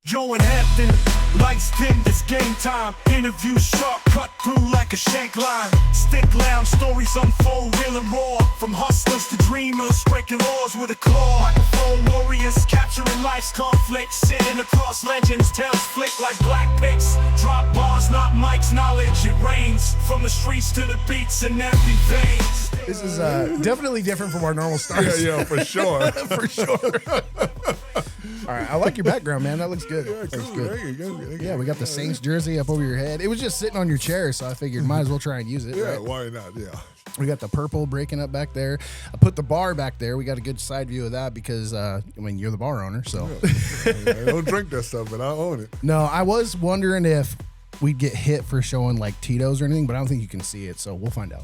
Joe and Hampton, lights dim, it's game time. Interview sharp, cut through like a shank line. Stick lounge, stories unfold, real and raw. From hustlers to dreamers, breaking laws with a claw. Microphone warriors, capturing life's conflicts. Sitting across legends, tales flick like black picks. Drop bars, not mics, knowledge, it rains. From the streets to the beats in every vein. This is definitely different from our normal stars. Yeah, for sure. For sure. All right, I like your background, man. That looks good. Yeah, Looks cool. good. There you go. Yeah, we got the Saints jersey up over your head. It was just sitting on your chair, so I figured might as well try and use it. Yeah, right? why not? Yeah. We got the purple breaking up back there. I put the bar back there. We got a good side view of that because, you're the bar owner, so. I don't drink that stuff, but I own it. No, I was wondering if we'd get hit for showing like Tito's or anything, but I don't think you can see it, so we'll find out.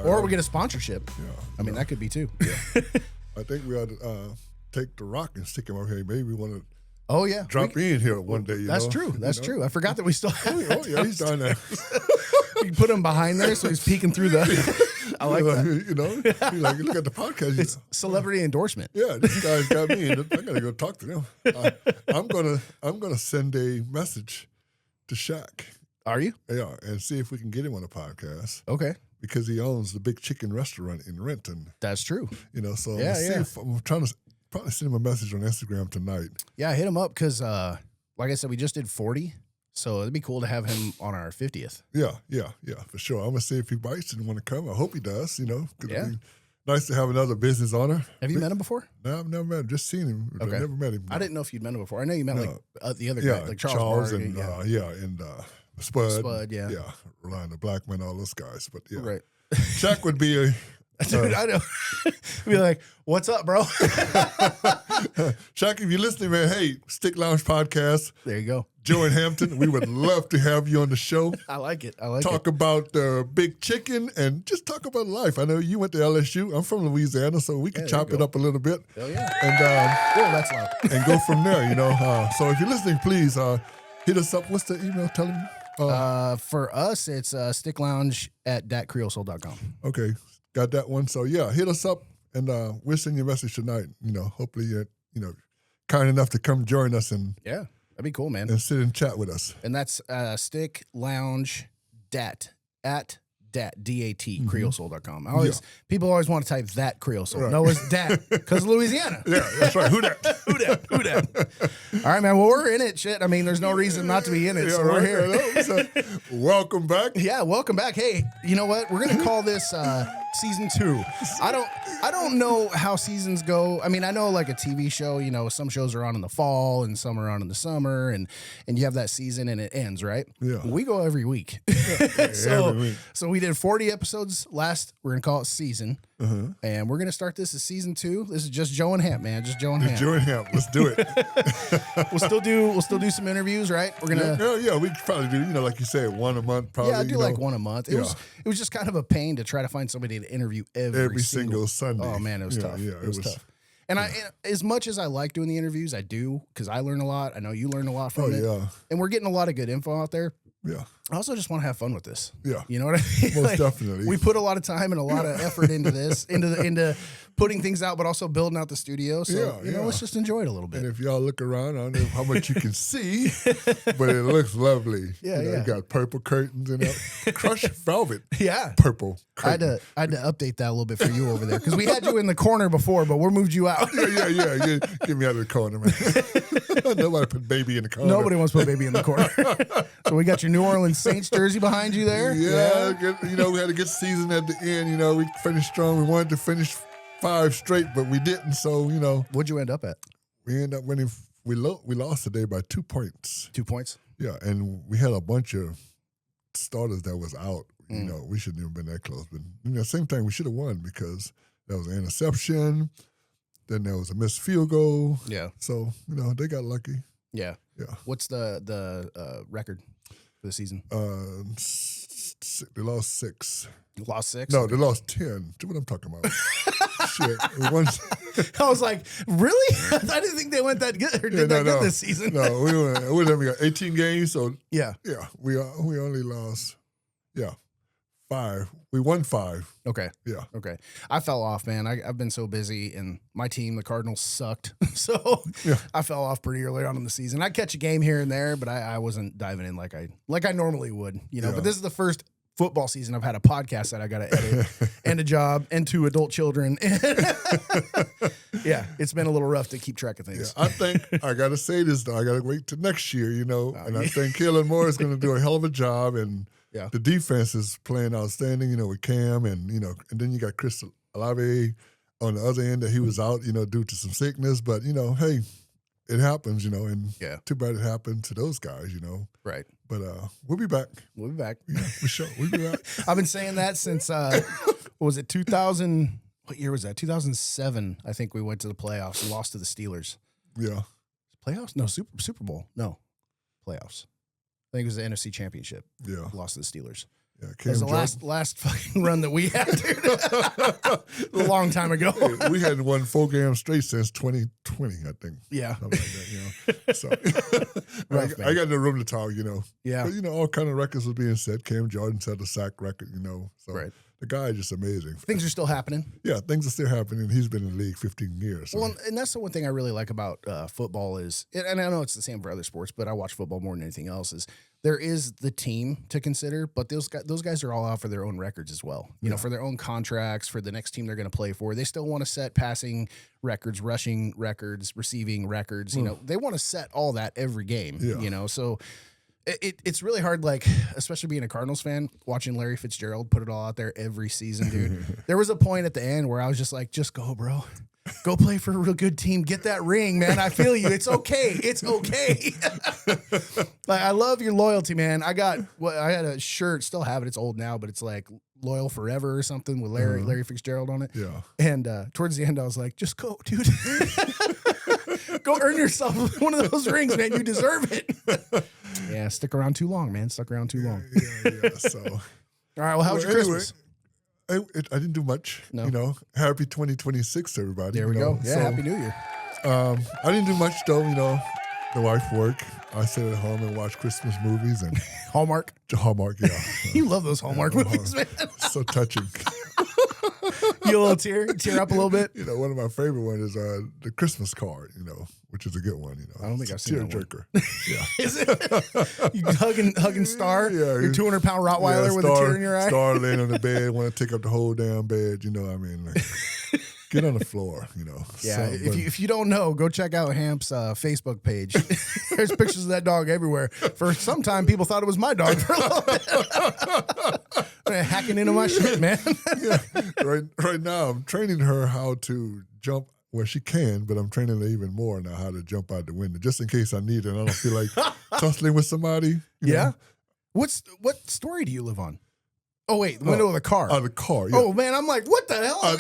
Or we get a sponsorship. Yeah. That could be too. Yeah. I think we ought to take the rock and stick him up here. Maybe we want to. Oh yeah, drop in here one day. That's true. That's true. I forgot that we still have. Oh yeah, he's down there. You put him behind there, so he's peeking through the. I like that. He's like, look at the podcast. It's celebrity endorsement. Yeah, this guy's got me. I gotta go talk to them. I'm gonna send a message to Shaq. Are you? Yeah, and see if we can get him on a podcast. Okay. Because he owns the Big Chicken restaurant in Renton. That's true. So I'm trying to probably send him a message on Instagram tonight. Yeah, hit him up because, like I said, we just did 40, so it'd be cool to have him on our 50th. Yeah, for sure. I'm gonna see if he bites and want to come. I hope he does. It'd Yeah. be nice to have another business owner. Have you met him before? No, I've never met him. Just seen him. Okay. I've never met him. I didn't know if you'd met him before. I know you met the other guy, like Charles and Barkley, Spud. Yeah. Rolando Blackman, all those guys. But yeah, Right. Shaq would be a. Dude, I know. Be like, what's up, bro? Shaq, if you're listening, man, hey, Stick Lounge Podcast. There you go. Joe and Hampton, we would love to have you on the show. I like it. Talk about Big Chicken and just talk about life. I know you went to LSU. I'm from Louisiana, so we can chop it up a little bit. Hell yeah. And that's loud. and go from there, So if you're listening, please hit us up. What's the email? Tell them. For us, it's sticklounge@datcreolesoul.com. Okay, got that one. So yeah, hit us up and we'll send you a message tonight. Hopefully you're kind enough to come join us and yeah, that'd be cool, man. And sit and chat with us. And that's sticklounge@dat DAT creolesoul.com. People always want to type that Creole Soul. Right. No, it's dat because Louisiana. Yeah, that's right. Who dat? Who dat? All right, man. Well, we're in it. Shit. I mean, there's no reason not to be in it. So we're here. So, welcome back. Yeah, welcome back. Hey, you know what? We're gonna call this season 2. I don't know how seasons go. I mean, I know like a TV show. Some shows are on in the fall and some are on in the summer, and you have that season and it ends, right? Yeah. We go every week. Every week. So we did 40 episodes last. We're gonna call it season, and we're gonna start this as season 2. This is just Joe and Hamp, man. Just Joe and Hamp. Joe and Hamp. Let's do it. We'll still do some interviews, right? We're gonna. Yeah. We probably do. Like you said, one a month. Probably. Yeah, I do like one a month. It was just kind of a pain to try to find somebody to interview every single Sunday. Oh man, it was tough. Yeah, it was tough. And as much as I like doing the interviews, I do because I learn a lot. I know you learn a lot from it. Yeah. And we're getting a lot of good info out there. Yeah. I also just want to have fun with this. Yeah. You know what I mean? Most definitely. We put a lot of time and a lot of effort into this, into putting things out, but also building out the studio. So, let's just enjoy it a little bit. And if y'all look around, I don't know how much you can see, but it looks lovely. Yeah, You got purple curtains and crushed velvet. Yeah. Purple curtain. I had to update that a little bit for you over there because we had you in the corner before, but we moved you out. Yeah. Get me out of the corner, man. Nobody put baby in the corner. Nobody wants to put baby in the corner. So we got your New Orleans Saints jersey behind you there. Yeah. We had a good season at the end. We finished strong. We wanted to finish 5 straight, but we didn't. So, What'd you end up at? We ended up winning. We lost today by 2 points. 2 points? Yeah, and we had a bunch of starters that was out. We shouldn't even been that close. But, same thing, we should have won because there was an interception. Then there was a missed field goal. Yeah. So, they got lucky. Yeah. Yeah. What's the record for the season? They lost 6. Lost 6? No, they lost 10. What I'm talking about? Shit. I was like, really? I didn't think they went that good or did that good this season. No, we got 18 games. So yeah, we only lost 5. We won 5. Okay. Yeah. Okay. I fell off, man. I've been so busy, and my team, the Cardinals, sucked. So I fell off pretty early on in the season. I'd catch a game here and there, but I wasn't diving in like I normally would, you know. Yeah. But this is the first football season I've had a podcast that I got to edit and a job and 2 adult children. Yeah, it's been a little rough to keep track of things. Yeah, I think I got to say this, though. I got to wait till next year, you know. And I think Kellen Moore is going to do a hell of a job. And the defense is playing outstanding, you know, with Cam. And, you know, and then you got Chris Olave on the other end that he was out, you know, due to some sickness. But, you know, hey, it happens, you know. And too bad it happened to those guys, you know. Right. But we'll be back. We'll be back. Yeah, for sure. We'll be back. I've been saying that since, what was it, 2000? What year was that? 2007, I think we went to the playoffs and lost to the Steelers. Yeah. Playoffs? No, Super Bowl. No. Playoffs. I think it was the NFC Championship. Yeah. Lost to the Steelers. Yeah, It was the last fucking run that we had, dude. A long time ago. Hey, we hadn't won 4 games straight since 2020, I think. Yeah. Something like that, you know. So I got no room to talk, you know. Yeah. But, you know, all kind of records was being set. Cam Jordan set the sack record, you know. So the guy is just amazing. Things are still happening. Yeah, things are still happening. He's been in the league 15 years. So. Well, and that's the one thing I really like about football is, and I know it's the same for other sports, but I watch football more than anything else, is there is the team to consider, but those guys are all out for their own records as well. You know, for their own contracts, for the next team they're going to play for. They still want to set passing records, rushing records, receiving records. You know, they want to set all that every game, you know, so it's really hard, like, especially being a Cardinals fan, watching Larry Fitzgerald put it all out there every season, dude. There was a point at the end where I was just like, just go, bro. Go play for a real good team. Get that ring, man. I feel you. It's okay. It's okay. Like, I love your loyalty, man. I had a shirt, still have it. It's old now, but it's like Loyal Forever or something with Larry Fitzgerald on it. Yeah. And towards the end, I was like, just go, dude. Go earn yourself one of those rings, man. You deserve it. Yeah, stick around too long, man. Stuck around too long. Yeah. So, all right. Well, how was your Christmas? I didn't do much. No. You know, happy 2026 to everybody. There we go. Yeah, so, Happy New Year. I didn't do much though. You know, the wife worked. I sat at home and watched Christmas movies and Hallmark. Hallmark, yeah. You love those Hallmark movies, man. So touching. You a little tear up a little bit. You know, one of my favorite ones is the Christmas Card. You know, which is a good one. You know, I don't think I've seen that tearjerker. Yeah, is it? You hugging Star? Yeah, your 200-pound Rottweiler with a tear in your eye. Star laying on the bed, want to take up the whole damn bed. You know, what I mean, like, get on the floor. You know. Yeah. So, if you don't know, go check out Hamp's Facebook page. There's pictures of that dog everywhere. For some time, people thought it was my dog for a little bit. Hacking into my shit, man. Yeah. Right now, I'm training her how to jump. Well, she can, but I'm training her even more now how to jump out the window, just in case I need it. And I don't feel like tussling with somebody. You know? What story do you live on? Oh, wait, the window of the car. The car, yeah. Oh, man, I'm like, what the hell?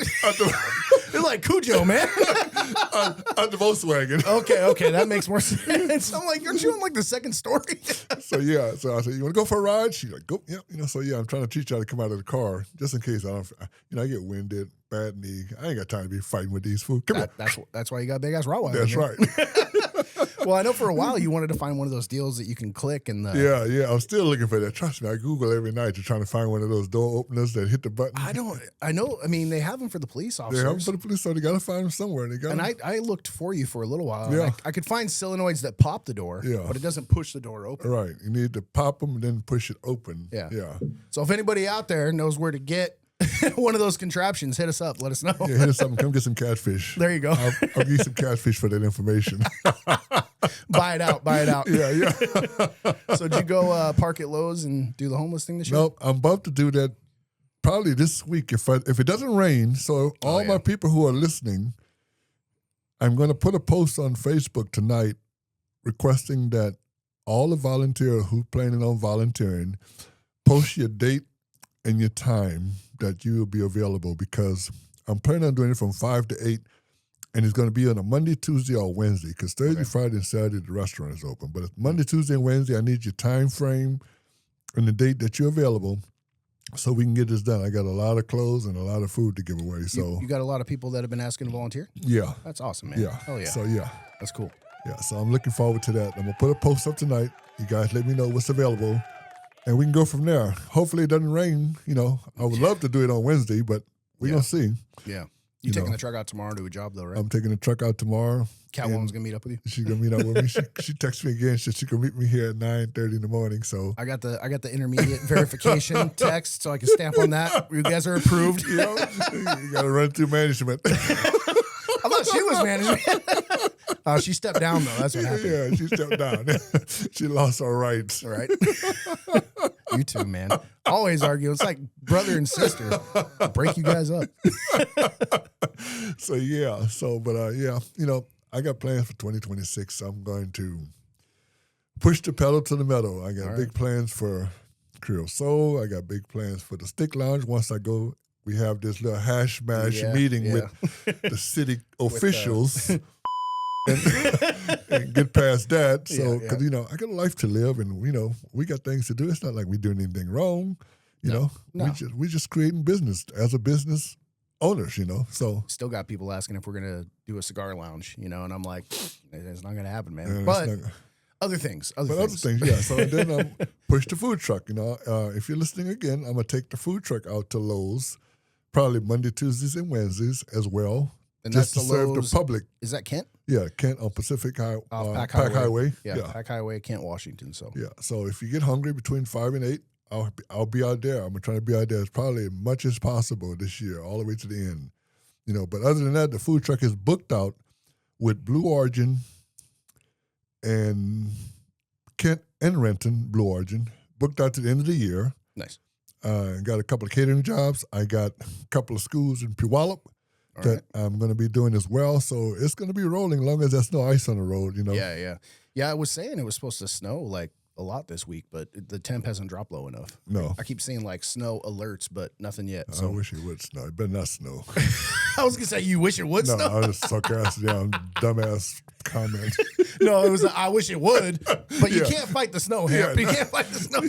You're like Cujo, man. At the Volkswagen. Okay, that makes more sense. I'm like, aren't you on like the second story? So I said, you want to go for a ride? She's like, go, yeah. You know, so I'm trying to teach her how to come out of the car, just in case I get winded, bad knee. I ain't got time to be fighting with these fools. Come on. That's why you got big ass Rottweiler. That's right. Well, I know for a while you wanted to find one of those deals that you can click and Yeah, I'm still looking for that. Trust me, I Google every night to try to find one of those door openers that hit the button. I know. I mean, they have them for the police officers. They have them for the police, so they got to find them somewhere. I looked for you for a little while. Yeah. I could find solenoids that pop the door, but it doesn't push the door open. Right. You need to pop them and then push it open. Yeah. Yeah. So if anybody out there knows where to get one of those contraptions, hit us up. Let us know. Yeah, hit us up and come get some catfish. There you go. I'll give you some catfish for that information. Buy it out. Yeah. So did you go park at Lowe's and do the homeless thing this year? Nope. I'm about to do that probably this week if it doesn't rain. So all my people who are listening, I'm going to put a post on Facebook tonight requesting that all the volunteers who planning on volunteering post your date and your time that you will be available, because I'm planning on doing it from 5 to 8, and it's going to be on a Monday, Tuesday, or Wednesday, because Thursday, Friday, and Saturday the restaurant is open. But it's Monday, Tuesday, and Wednesday, I need your time frame and the date that you're available so we can get this done. I got a lot of clothes and a lot of food to give away. So you got a lot of people that have been asking to volunteer? Yeah. That's awesome, man. Yeah. Oh, yeah. So, yeah. That's cool. Yeah, so I'm looking forward to that. I'm going to put a post up tonight. You guys let me know what's available. and we can go from there. Hopefully it doesn't rain. I would love to do it on Wednesday, but we're going to see. Yeah. You taking the truck out tomorrow to a job, though, right? I'm taking the truck out tomorrow. Catwoman's going to meet up with you? She's going to meet up with me. She texted me again. She can meet me here at 9:30 in the morning. So I got the intermediate verification text, so I can stamp on that. You guys are approved. you got to run through management. I thought she was management. She stepped down, though. That's what happened. Yeah, she stepped down. She lost her rights. Right. You two, man. Always argue. It's like brother and sister. Break you guys up. So, I got plans for 2026. So I'm going to push the pedal to the metal. I got big plans for Creole Soul. I got big plans for the Stick Lounge. Once I go, we have this little hash mash meeting with the city officials. And get past that. So, because, I got a life to live and, we got things to do. It's not like we're doing anything wrong. No. We just creating business as a business owners, So still got people asking if we're going to do a cigar lounge, and I'm like, it's not going to happen, man. Yeah, but other things. Other things, yeah. So then push the food truck, If you're listening again, I'm going to take the food truck out to Lowe's, probably Monday, Tuesdays, and Wednesdays as well. And just that's to serve the public. Is that Kent? Yeah, Kent on Pacific Pack Highway. Yeah, Pack Highway, Kent, Washington. So yeah, so if you get hungry between 5 and 8, I'll be out there. I'm trying to be out there as probably as much as possible this year, all the way to the end. But other than that, the food truck is booked out with Blue Origin and Kent and Renton, Blue Origin, booked out to the end of the year. Nice. Got a couple of catering jobs. I got a couple of schools in Puyallup that I'm going to be doing as well. So it's going to be rolling as long as there's no ice on the road, Yeah. Yeah, I was saying it was supposed to snow like a lot this week, but the temp hasn't dropped low enough. No. I keep seeing like snow alerts, but nothing yet. I wish it would snow. It better not snow. I was going to say, you wish it would snow? No, I just sarcastic down, dumbass comment. No, it was I wish it would, but you can't fight the snow, Hamp. You can't fight the snow.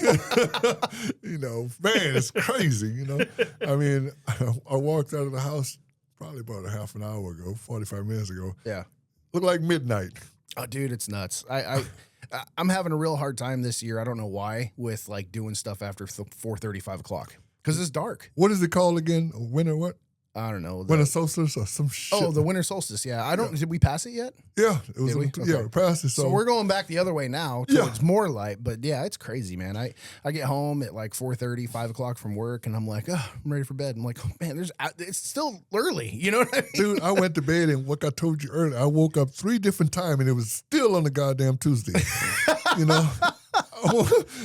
Man, it's crazy, I mean, I walked out of the house probably about a half an hour ago, 45 minutes ago. Yeah. Looked like midnight. Oh, dude, it's nuts. I'm having a real hard time this year. I don't know why with like doing stuff after 4:30, 5 o'clock because it's dark. What is it called again? Winter what? I don't know. Winter solstice or some shit. Oh, the winter solstice. Yeah. I don't. Did we pass it yet? Yeah. It was. We passed it. So we're going back the other way now towards more light. But yeah, it's crazy, man. I get home at like 4:30, 5 o'clock from work, and I'm like, oh, I'm ready for bed. I'm like, oh, man, it's still early. You know what I mean? Dude, I went to bed and what I told you earlier, I woke up 3 different times and it was still on the goddamn Tuesday. I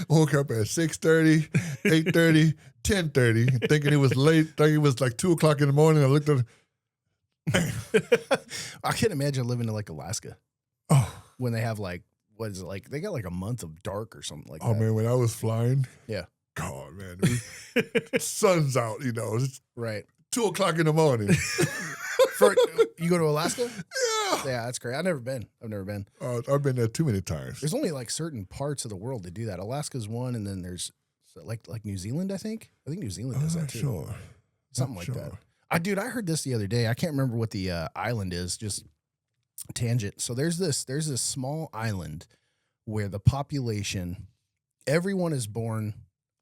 woke up at 6:30, 8:30, 10:30, thinking it was late, thinking it was like 2 o'clock in the morning. I looked at I can't imagine living in like Alaska. Oh. When they have like, what is it like? They got like a month of dark or something like that. Oh, man, when I was flying. Yeah. God, man. Sun's out, It's right. 2 o'clock in the morning. You go to Alaska? Yeah. Yeah, that's great. I've never been. I've been there too many times. There's only like certain parts of the world that do that. Alaska's one, and then there's like New Zealand, I think. I think New Zealand does that too. Sure. Something like that. I heard this the other day. I can't remember what the island is, just tangent. So there's this small island where the population, everyone is born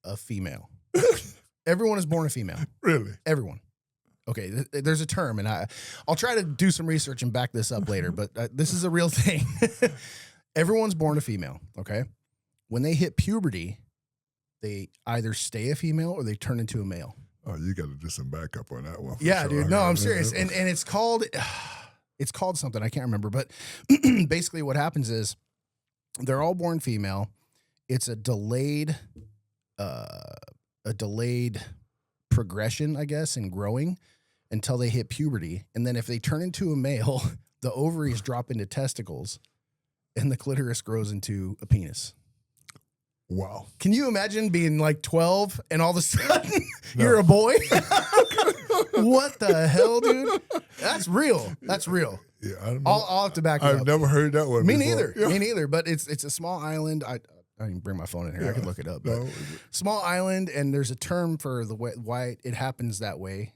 a female. Everyone is born a female. Really? Everyone. Okay, there's a term, and I'll try to do some research and back this up later, but this is a real thing. Everyone's born a female, okay? When they hit puberty, they either stay a female or they turn into a male. Oh, you got to do some backup on that one. Yeah, dude. No, I'm serious. And it's called something. I can't remember. But basically what happens is they're all born female. It's a delayed progression, I guess, in growing until they hit puberty. And then if they turn into a male, the ovaries drop into testicles and the clitoris grows into a penis. Wow. Can you imagine being like 12 and all of a sudden you're a boy? What the hell, dude? That's real. Yeah, I don't know. I'll have to back it up. I've never heard that one Me before. neither. Yeah. Me neither. But it's a small island. I can bring my phone in here. I can look it up. But No. small island, and there's a term for why it happens that way.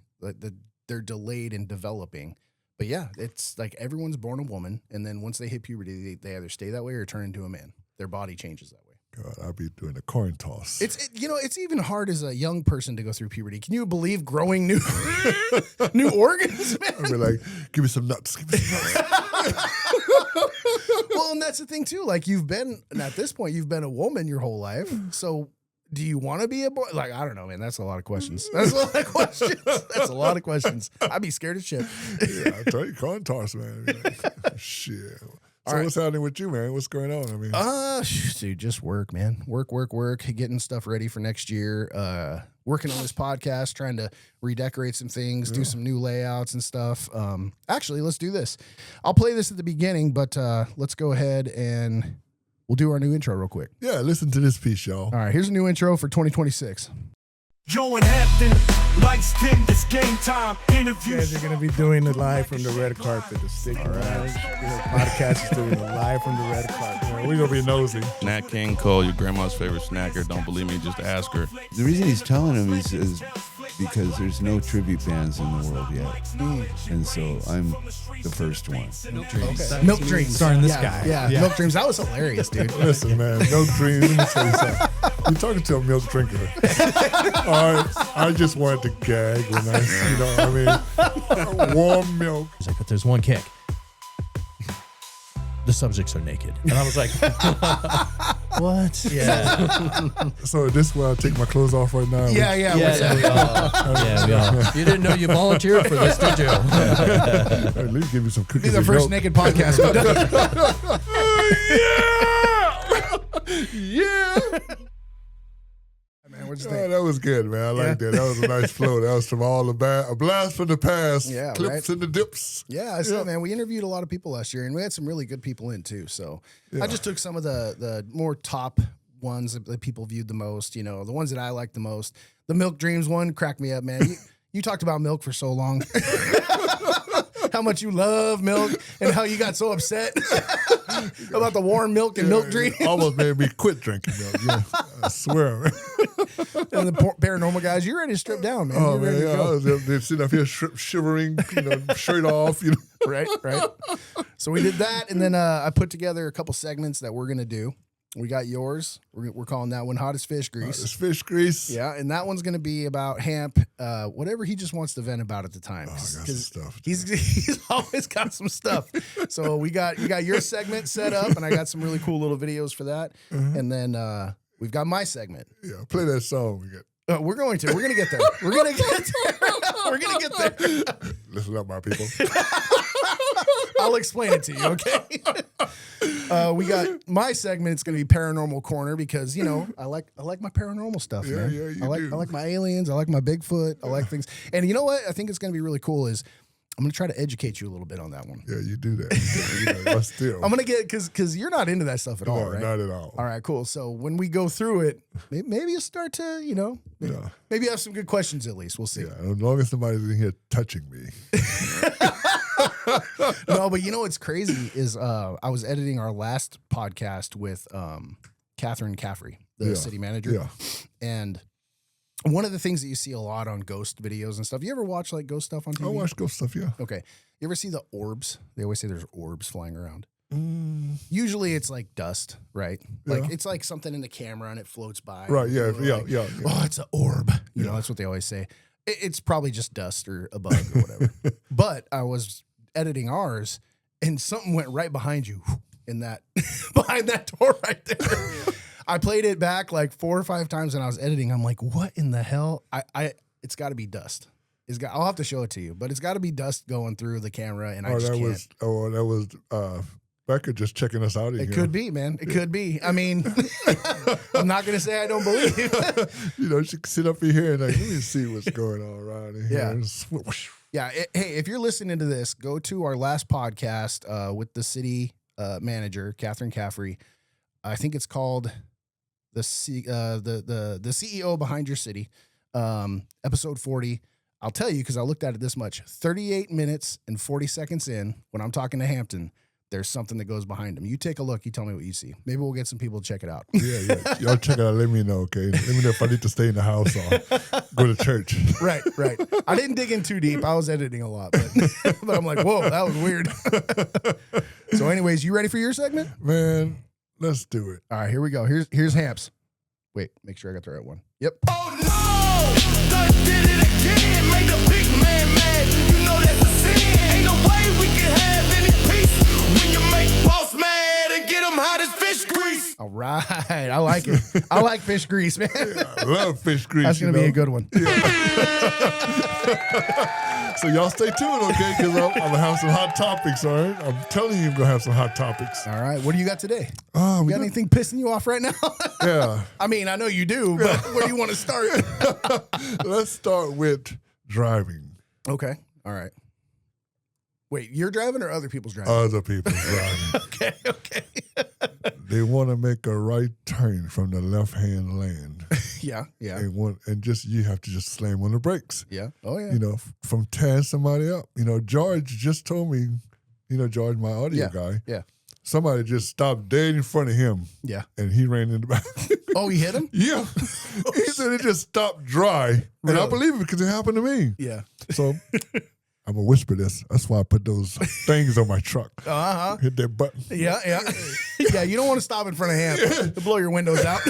They're delayed in developing. But yeah, it's like everyone's born a woman, and then once they hit puberty, they either stay that way or turn into a man. Their body changes that way. God, I'll be doing the coin toss. It's even hard as a young person to go through puberty. Can you believe growing new new organs, man? I'll be like, give me some nuts. Give me some nuts. Well, and that's the thing too. Like at this point, you've been a woman your whole life. So do you want to be a boy? Like, I don't know, man. That's a lot of questions. That's a lot of questions. I'd be scared of shit. Yeah, I tell you, coin toss, man. Shit. So what's happening with you, man? What's going on? I mean, dude, just work, man. Work. Getting stuff ready for next year. Working on this podcast, trying to redecorate some things, do some new layouts and stuff. Actually, let's do this. I'll play this at the beginning, but let's go ahead and we'll do our new intro real quick. Yeah, listen to this piece, y'all. All right, here's a new intro for 2026. Joe and Hampton, lights dim, it's game time. Interview. You guys are going to be doing it live from the red carpet. The Stick Around podcast is doing it live from the red carpet. We're going to be nosy. Nat King Cole, your grandma's favorite snacker. Don't believe me, just ask her. The reason he's telling him is because there's no tribute bands in the world yet. And so I'm the first one. Okay. Milk Dreams. Starring this guy. Yeah, Milk Dreams. That was hilarious, dude. Listen, man, Milk Dreams. Let me tell you something. You're talking to a milk drinker. I just wanted to gag when warm milk. He's like, but there's one kick. The subjects are naked. And I was like, what? Yeah. So this is where I take my clothes off right now. Yeah. We all. You didn't know you volunteered for this, did you? At least give me some cookies. Be the and first milk. naked podcast we've done. Yeah. Man, what'd you Oh, think? that was good, man. I like that. That was a nice flow. That was from all the a blast from the past. Yeah, clips right? and the dips. Yeah, I saw, man. We interviewed a lot of people last year, and we had some really good people in too. So I just took some of the more top ones that people viewed the most. You know, the ones that I liked the most. The Milk Dreams one cracked me up, man. You talked about milk for so long. How much you love milk and how you got so upset about the warm milk and Milk Dreams. Almost made me quit drinking milk. Yeah, I swear. And the paranormal guys, you're ready to strip down, man. Oh, You're ready man. to Yeah, go. I was there sitting up here shivering, shirt off. Right. So we did that, and then I put together a couple segments that we're gonna do. We got yours. We're calling that one Hottest Fish Grease. It's fish grease. Yeah, and that one's gonna be about Hamp, whatever he just wants to vent about at the time. Oh, I got some stuff. He's always got some stuff. So you got your segment set up, and I got some really cool little videos for that. And then we've got my segment. Yeah, play that song we got. We're gonna get there. We're gonna get there. Listen up, my people. I'll explain it to you, okay? We got my segment. It's going to be Paranormal Corner because I like my paranormal stuff, man. Yeah, you I do. like my aliens. I like my Bigfoot. I like things. And you know what? I think it's going to be really cool. Is I'm going to try to educate you a little bit on that one. Yeah, you do that. But still, I'm going to get because you're not into that stuff at all, no, right? not at all. All right, cool. So when we go through it, maybe you'll start to, maybe you have some good questions at least. We'll see. Yeah, as long as somebody's in here touching me. No, but what's crazy is I was editing our last podcast with Catherine Caffrey, the city manager. Yeah. And one of the things that you see a lot on ghost videos and stuff, you ever watch like ghost stuff on TV? I watch ghost stuff, yeah. Okay. You ever see the orbs? They always say there's orbs flying around. Usually it's like dust, right? Like Yeah. it's like something in the camera and it floats by. Right, yeah, People are yeah, like, yeah. Oh, it's an orb. That's what they always say. It's probably just dust or a bug or whatever. But I was editing ours and something went right behind you in that behind that door right there. I played it back like 4 or 5 times and I was editing. I'm like, what in the hell? It's got to be dust. I'll have to show it to you, but it's got to be dust going through the camera, and I just can't. That was Becca just checking us out. It could be, man. It could be. I mean, I'm not gonna say I don't believe. She could sit up in here and like, let me see what's going on around in here. Yeah. Hey, if you're listening to this, go to our last podcast with the city manager, Catherine Caffrey. I think it's called the CEO Behind Your City, episode 40. I'll tell you because I looked at it this much: 38 minutes and 40 seconds in, when I'm talking to Hampton, there's something that goes behind him. You take a look. You tell me what you see. Maybe we'll get some people to check it out. Yeah. Y'all check it out. Let me know, okay? Let me know if I need to stay in the house or go to church. Right. I didn't dig in too deep. I was editing a lot, but I'm like, whoa, that was weird. So anyways, you ready for your segment? Man, Let's do it. All right, here we go. Here's Hamps. Wait, make sure I got the right one. Yep. Oh no! Done did it again. Made the big man mad. You know that's a sin. Ain't no way we can have any peace when you make boss mad and get him hot as fish grease. All right, I like it. I like fish grease, man. I love fish grease. That's gonna be a good one. So y'all stay tuned, okay? Because I'm gonna have some hot topics. All right, I'm telling you, I'm gonna have some hot topics. All right, what do you got today? We You got got- anything pissing you off right now? Yeah. I mean, I know you do, but where do you want to start? Let's start with driving. Okay. All right. Wait, you're driving or other people's driving? Other people's driving. Okay. They want to make a right turn from the left-hand lane, Yeah. and just you have to just slam on the brakes. Yeah. Oh, yeah. You know, from tearing somebody up. You know, George just told me. You know, George, my audio guy. Yeah. Somebody just stopped dead in front of him, Yeah. and he ran in the back. Oh, he hit him? Yeah. He said it just stopped dry. And I Really? believe it because it happened to me. Yeah. So I'm going to whisper this. That's why I put those things on my truck. Uh-huh. Hit that button. Yeah. Yeah, you don't want to stop in front of him to blow your windows out.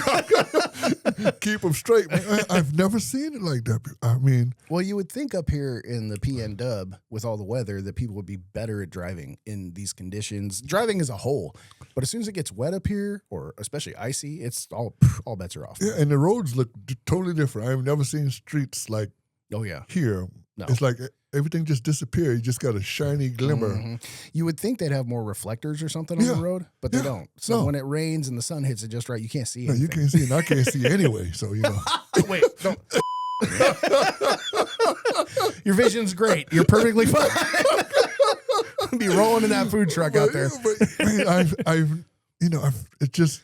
Keep them straight. Man, I've never seen it like that. I mean, Well, you would think up here in the PN Dub with all the weather that people would be better at driving in these conditions, driving as a whole. But as soon as it gets wet up here, or especially icy, it's all bets are off. yeah, and the roads look totally different. I've never seen streets like Oh, yeah. here. No. It's like everything just disappeared. You just got a shiny glimmer. Mhm. You would think they'd have more reflectors or something on Yeah. the road, but they Yeah. don't. So No. when it rains and the sun hits it just right, you can't see No, anything. you can't see, and I can't see anyway. So, you know. Wait, don't. Your vision's great. You're perfectly fine. Be rolling in that food truck out there. But man, it just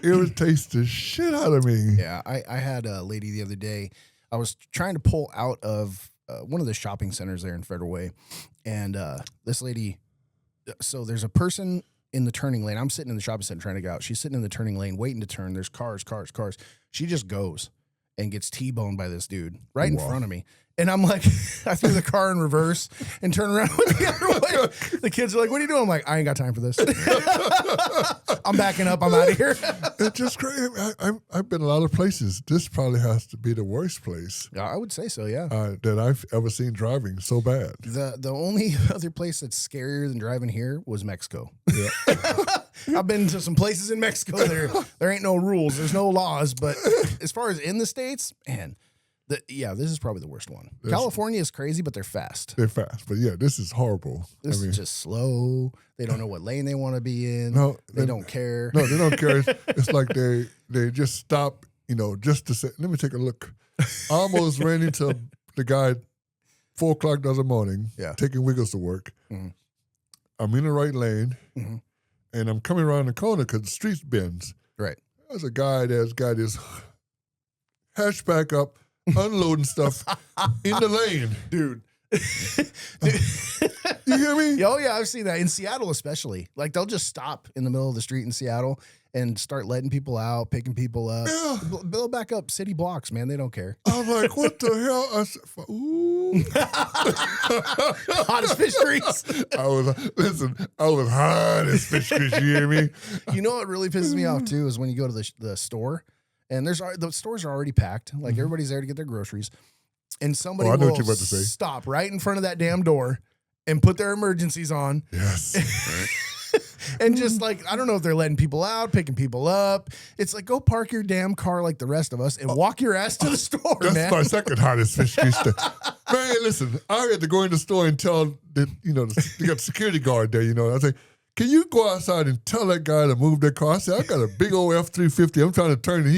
irritates the shit out of me. Yeah, I had a lady the other day. I was trying to pull out of one of the shopping centers there in Federal Way, and this lady. So there's a person in the turning lane. I'm sitting in the shopping center trying to get out. She's sitting in the turning lane waiting to turn. There's cars. She just goes and gets T-boned by this dude right in front of me. And I'm like, I threw the car in reverse and turned around with the other way. The kids are like, what are you doing? I'm like, I ain't got time for this. I'm backing up. I'm out of here. It's just crazy. I've been a lot of places. This probably has to be the worst place Yeah, I would say so, yeah. that I've ever seen driving so bad. The only other place that's scarier than driving here was Mexico. Yeah. I've been to some places in Mexico. There ain't no rules. There's no laws. But as far as in the States, man, this is probably the worst one. California is crazy, but they're fast. They're fast. But yeah, this is horrible. This is just slow. They don't know what lane they want to be in. No, they don't care. No, they don't care. It's like they just stop, just to say, let me take a look. I almost ran into the guy 4 o'clock the other morning, taking Wiggles to work. Mm-hmm. I'm in the right lane, Mm-hmm. and I'm coming around the corner because the street bends. Right. There's a guy that's got his hatchback up, unloading stuff in the lane. Dude. You hear me? Oh, yeah, I've seen that. In Seattle especially. Like, they'll just stop in the middle of the street in Seattle and start letting people out, picking people up. Yeah. They'll back up city blocks, man. They don't care. I'm like, what the hell? I said, ooh. Hot as fish grease. I was hot as fish grease. You hear me? You know what really pisses me off too is when you go to the store and the stores are already packed. Like everybody's there to get their groceries, and somebody I know will what you're about to say. stop right in front of that damn door and put their emergencies on, Yes. and just like I don't know if they're letting people out, picking people up. It's like go park your damn car like the rest of us and walk your ass to the store, That's man. my second hottest fish grease. Man, listen, I had to go in the store and tell that, they got the security guard there, I was like, can you go outside and tell that guy to move their car? I said, I got a big old F-350. I'm trying to turn it.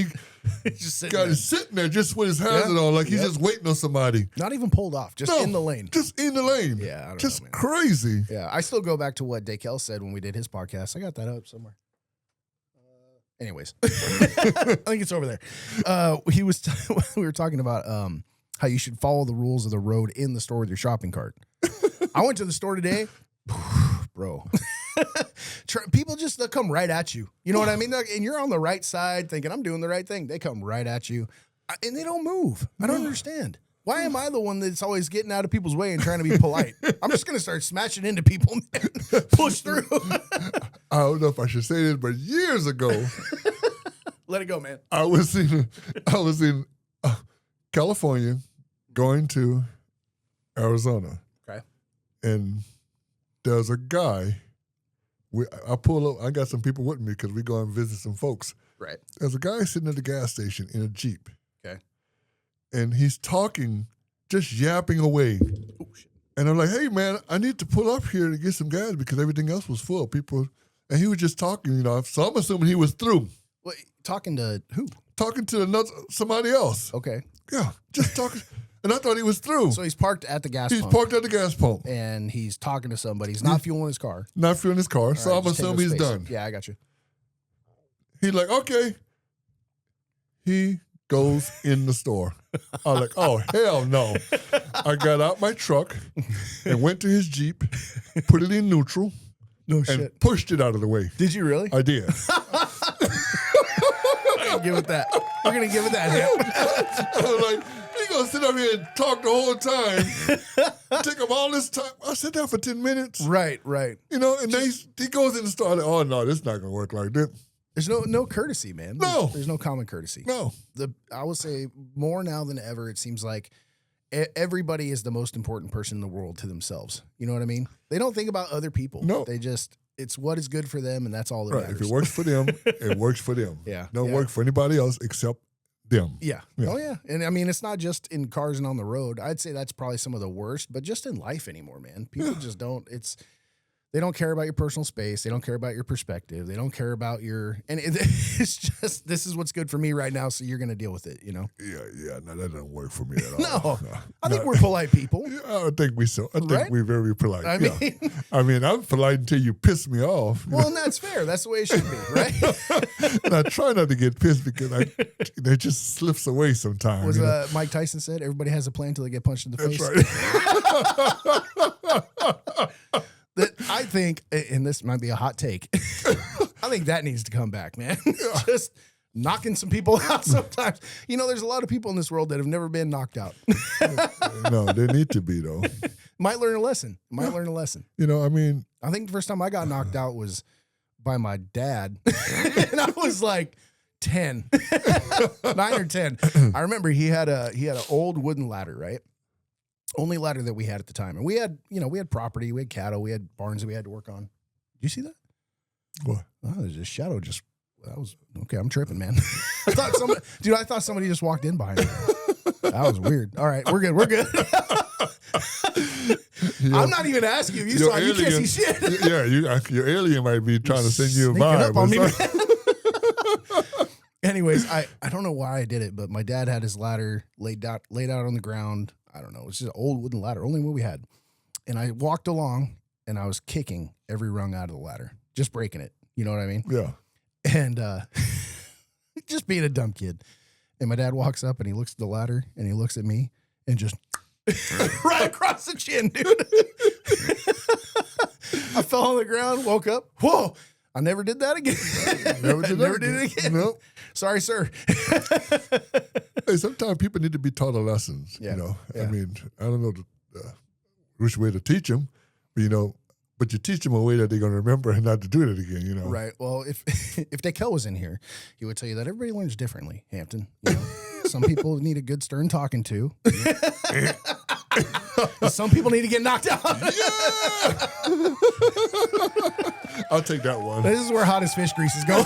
He's just sitting Guy there. is sitting there just with his hands on, like he's just waiting on somebody. Not even pulled off, just in the lane. Just in the lane. Yeah, I don't just know, man. crazy. Yeah, I still go back to what Daykel said when we did his podcast. I got that up somewhere. Anyways, I think it's over there. We were talking about how you should follow the rules of the road in the store with your shopping cart. I went to the store today, bro. People they'll come right at you. You know what I mean? And you're on the right side thinking, I'm doing the right thing. They come right at you and they don't move. I don't understand. Why am I the one that's always getting out of people's way and trying to be polite? I'm just gonna start smashing into people, man. Push through. I don't know if I should say this, but years ago, Let it go, man. I was in California going to Arizona. Okay. And there's a guy. I pull up. I got some people with me because we go and visit some folks. Right. There's a guy sitting at the gas station in a Jeep. Okay. And he's talking, just yapping away. Oh, shit. And I'm like, hey, man, I need to pull up here to get some gas because everything else was full. People, and he was just talking, so I'm assuming he was through. Wait, talking to who? Talking to somebody else. Okay. Yeah, just talking. And I thought he was through. So he's parked at the gas He's pump. parked at the gas pump. And he's talking to somebody. He's not fueling his car. Not fueling his car, so All I'm right, just take assuming up he's space. done. Yeah, I got you. He's like, okay. He goes in the store. I'm like, oh, hell no. I got out my truck and went to his Jeep, put it in neutral, No and pushed it out of the way. Did you really? I did. Give it that. We're gonna give it that. Yeah. I was like, he gonna sit up here and talk the whole time. Take him all this time. I sat there for 10 minutes. Right. And then he goes in the store. Like, oh no, this is not gonna work like this. There's no courtesy, man. No. There's no common courtesy. No. I would say more now than ever, it seems like everybody is the most important person in the world to themselves. You know what I mean? They don't think about other people. No. It's what is good for them, and that's all that Right. matters. If it works for them, it works for them. Yeah. Don't Yeah. work for anybody else except them. Yeah. Yeah. Oh, yeah. And I mean, it's not just in cars and on the road. I'd say that's probably some of the worst, but just in life anymore, man. People just don't, they don't care about your personal space. They don't care about your perspective. They don't care about and it's just, this is what's good for me right now. So you're going to deal with it, Yeah. No, that doesn't work for me at all. No, I think we're polite people. I think we so. I think Right? we're very polite. I mean, I'm polite until you piss me off. well, and that's fair. That's the way it should be, right? And I try not to get pissed because it just slips away sometimes. Was Mike Tyson said, everybody has a plan until they get punched in the face. That's right. That I think, and this might be a hot take, I think that needs to come back, man. Just knocking some people out sometimes. There's a lot of people in this world that have never been knocked out. No, they need to be though. Might learn a lesson. I mean, I think the first time I got knocked out was by my dad, and I was like 10, 9 or 10. I remember he had an old wooden ladder, right? Only ladder that we had at the time. And we had property, we had cattle, we had barns that we had to work on. Did you see that? What? Oh, there's a shadow that was, okay, I'm tripping, man. I thought somebody just walked in behind me. That was weird. All right, we're good. I'm not even asking you. You saw it. You can't see shit. Yeah, your alien might be trying to send you a Sneaking vibe. up on me. Anyways, I don't know why I did it, but my dad had his ladder laid out on the ground. I don't know. It's just an old wooden ladder, only one we had. And I walked along and I was kicking every rung out of the ladder, just breaking it. You know what I mean? Yeah. And just being a dumb kid. And my dad walks up and he looks at the ladder and he looks at me and just right across the chin, dude. I fell on the ground, woke up. Whoa. I never did that again. Never did it again. Nope. Sorry, sir. Hey, sometimes people need to be taught a lessons. Yeah. I mean, I don't know which way to teach them, but you teach them a way that they're going to remember and not to do it again. Right. Well, if Dekel was in here, he would tell you that everybody learns differently, Hampton. Some people need a good stern talking to. Some people need to get knocked out. I'll take that one. This is where hottest fish grease is going.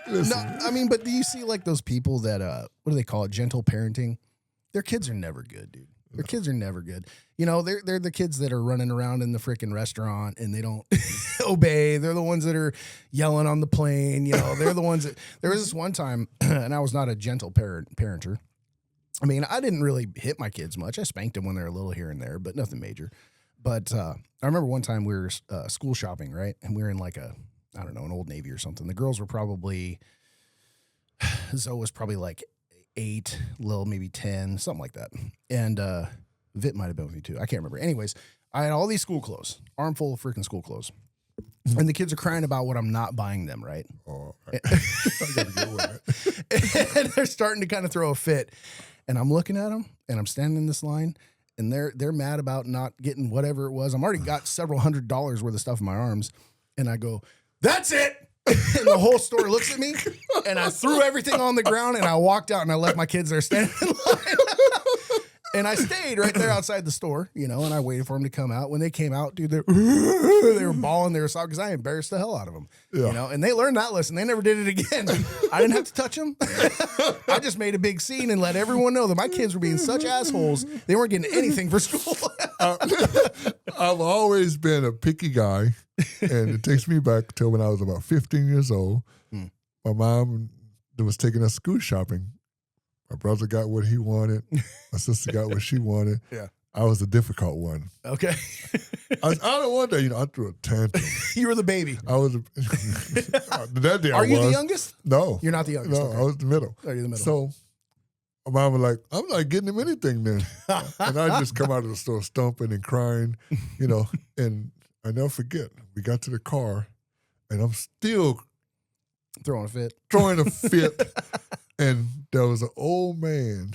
No, I mean, but do you see like those people that what do they call it? Gentle parenting. Their kids are never good, dude. Their kids are never good. They're the kids that are running around in the freaking restaurant and they don't obey. They're the ones that are yelling on the plane. They're the ones that. There was this one time, and I was not a gentle parenter. I mean, I didn't really hit my kids much. I spanked them when they were little here and there, but nothing major. But I remember one time we were school shopping, right? And we were in like an Old Navy or something. The girls were probably, Zoe was probably like 8, Lil maybe 10, something like that. And Vit might have been with me too. I can't remember. Anyways, I had all these school clothes, armful of freaking school clothes. And the kids are crying about what I'm not buying them, right? Oh, I gotta get with it. And they're starting to kind of throw a fit. And I'm looking at them, and I'm standing in this line, and they're mad about not getting whatever it was. I'm already got several $100s worth of stuff in my arms, and I go, "That's it." And the whole store looks at me, and I threw everything on the ground, and I walked out, and I left my kids there standing in line. And I stayed right there outside the store, and I waited for them to come out. When they came out, dude, they were bawling their sock because I embarrassed the hell out of them, and they learned that lesson. They never did it again. I didn't have to touch them. I just made a big scene and let everyone know that my kids were being such assholes. They weren't getting anything for school. I've always been a picky guy, and it takes me back to when I was about 15 years old. My mom was taking us school shopping. My brother got what he wanted. My sister got what she wanted. Yeah. I was the difficult one. Okay. I don't want that. I threw a tantrum. You were the baby. I was. That day Are you the youngest? No. You're not the youngest. No, Okay. I was the middle. Oh, you're the middle. So my mom was like, I'm not getting him anything then. And I just come out of the store stomping and crying, and I never forget. We got to the car, and I'm still throwing a fit. And there was an old man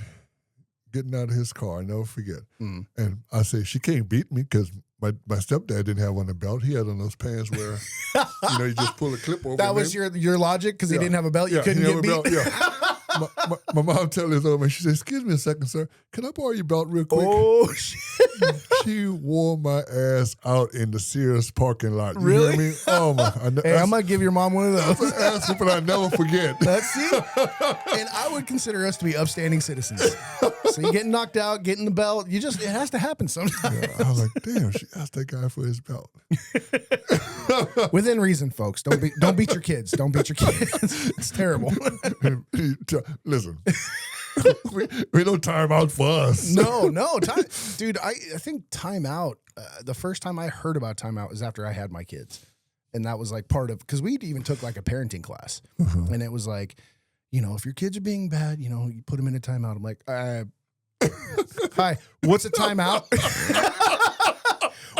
getting out of his car. I never forget. And I said, she can't beat me because my stepdad didn't have on a belt. He had on those pants where, you just pull a clip over. That was your logic because he didn't have a belt. You couldn't get beat. Belt, my mom told this old man, she said, "Excuse me a second, sir. Can I borrow your belt real quick?" Oh, shit. She wore my ass out in the Sears parking lot. You Really? hear me? Oh, my. Hey, I might give your mom one of those. That's something I never forget. That's it. And I would consider us to be upstanding citizens. So you're getting knocked out, getting the belt. It has to happen sometimes. Yeah, I was like, damn, she asked that guy for his belt. Within reason, folks. Don't beat your kids. Don't beat your kids. It's terrible. Listen, we don't time out for us. No. Dude, I think timeout, the first time I heard about timeout was after I had my kids. And that was like part of, because we even took like a parenting class. And it was like, if your kids are being bad, you put them in a timeout. I'm like, hi, what's a timeout?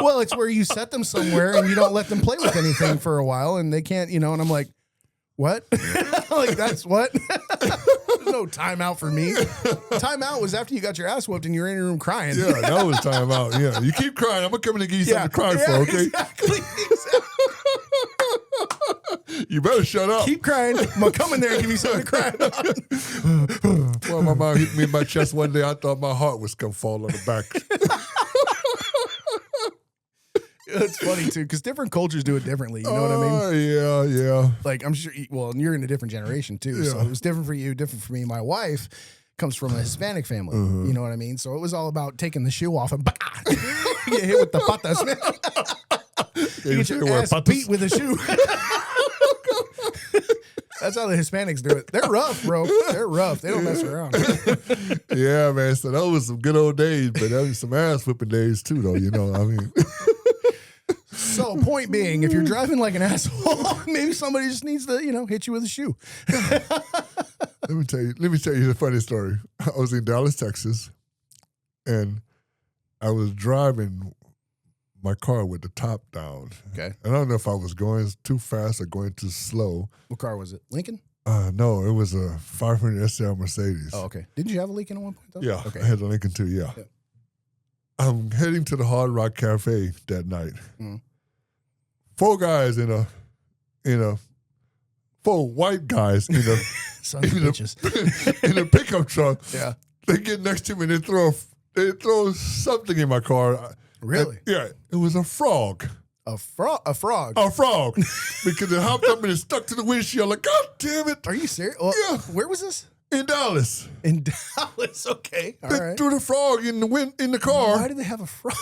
Well, it's where you set them somewhere and you don't let them play with anything for a while and they can't, and I'm like, what? Like, that's what? There's no timeout for me. Timeout was after you got your ass whooped and you're in your room crying. Yeah, that was timeout. Yeah, you keep crying. I'm going to come in and give you something to cry for, okay? Exactly. You better shut up. Keep crying. I'm going to come in there and give you something to cry about. Well, my mom hit me in my chest one day. I thought my heart was going to fall on the back. It's funny, too, because different cultures do it differently. You know what I mean? Yeah. Like, I'm sure, and you're in a different generation, too. So it was different for you, different for me. My wife comes from a Hispanic family. You know what I mean? So it was all about taking the shoe off and you get hit with the patas. You get your ass beat with a shoe. That's how the Hispanics do it. They're rough, bro. They're rough. They don't mess around. Yeah, man. So that was some good old days, but that was some ass whipping days, too, though. I mean... So, point being, if you're driving like an asshole, maybe somebody just needs to, hit you with a shoe. Let me tell you the funny story. I was in Dallas, Texas, and I was driving my car with the top down. Okay. And I don't know if I was going too fast or going too slow. What car was it? Lincoln? No, it was a 500 SL Mercedes. Oh, okay. Didn't you have a Lincoln at one point, though? Yeah, Okay. I had a Lincoln too, yeah. I'm heading to the Hard Rock Cafe that night. Four guys four white guys in a Sons of bitches. in a pickup truck. Yeah. They get next to me and they throw something in my car. Really? Yeah, it was a frog. A frog? A frog. Because it hopped up and it stuck to the windshield. Like, God damn it. Are you serious? Well, Yeah. Where was this? In Dallas. In Dallas. Okay. All They right. threw the frog in the car. Why do they have a frog?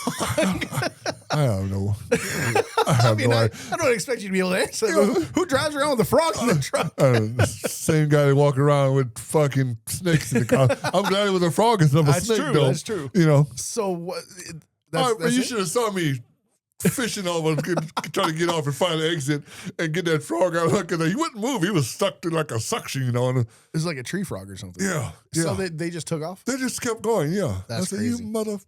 I don't know. I have no idea. I don't expect you to be able to answer that. Who drives around with a frog in the truck? Same guy that walk around with fucking snakes in the car. I'm glad it was a frog instead of a That's snake, true, though. that's true. So what? All right, but you it? should have saw me fishing over, trying to get off and find an exit and get that frog out because he wouldn't move. He was stuck to like a suction, And, It was like a tree frog or something. yeah. So they just took off? They just kept going, yeah. That's I said, crazy. you mother...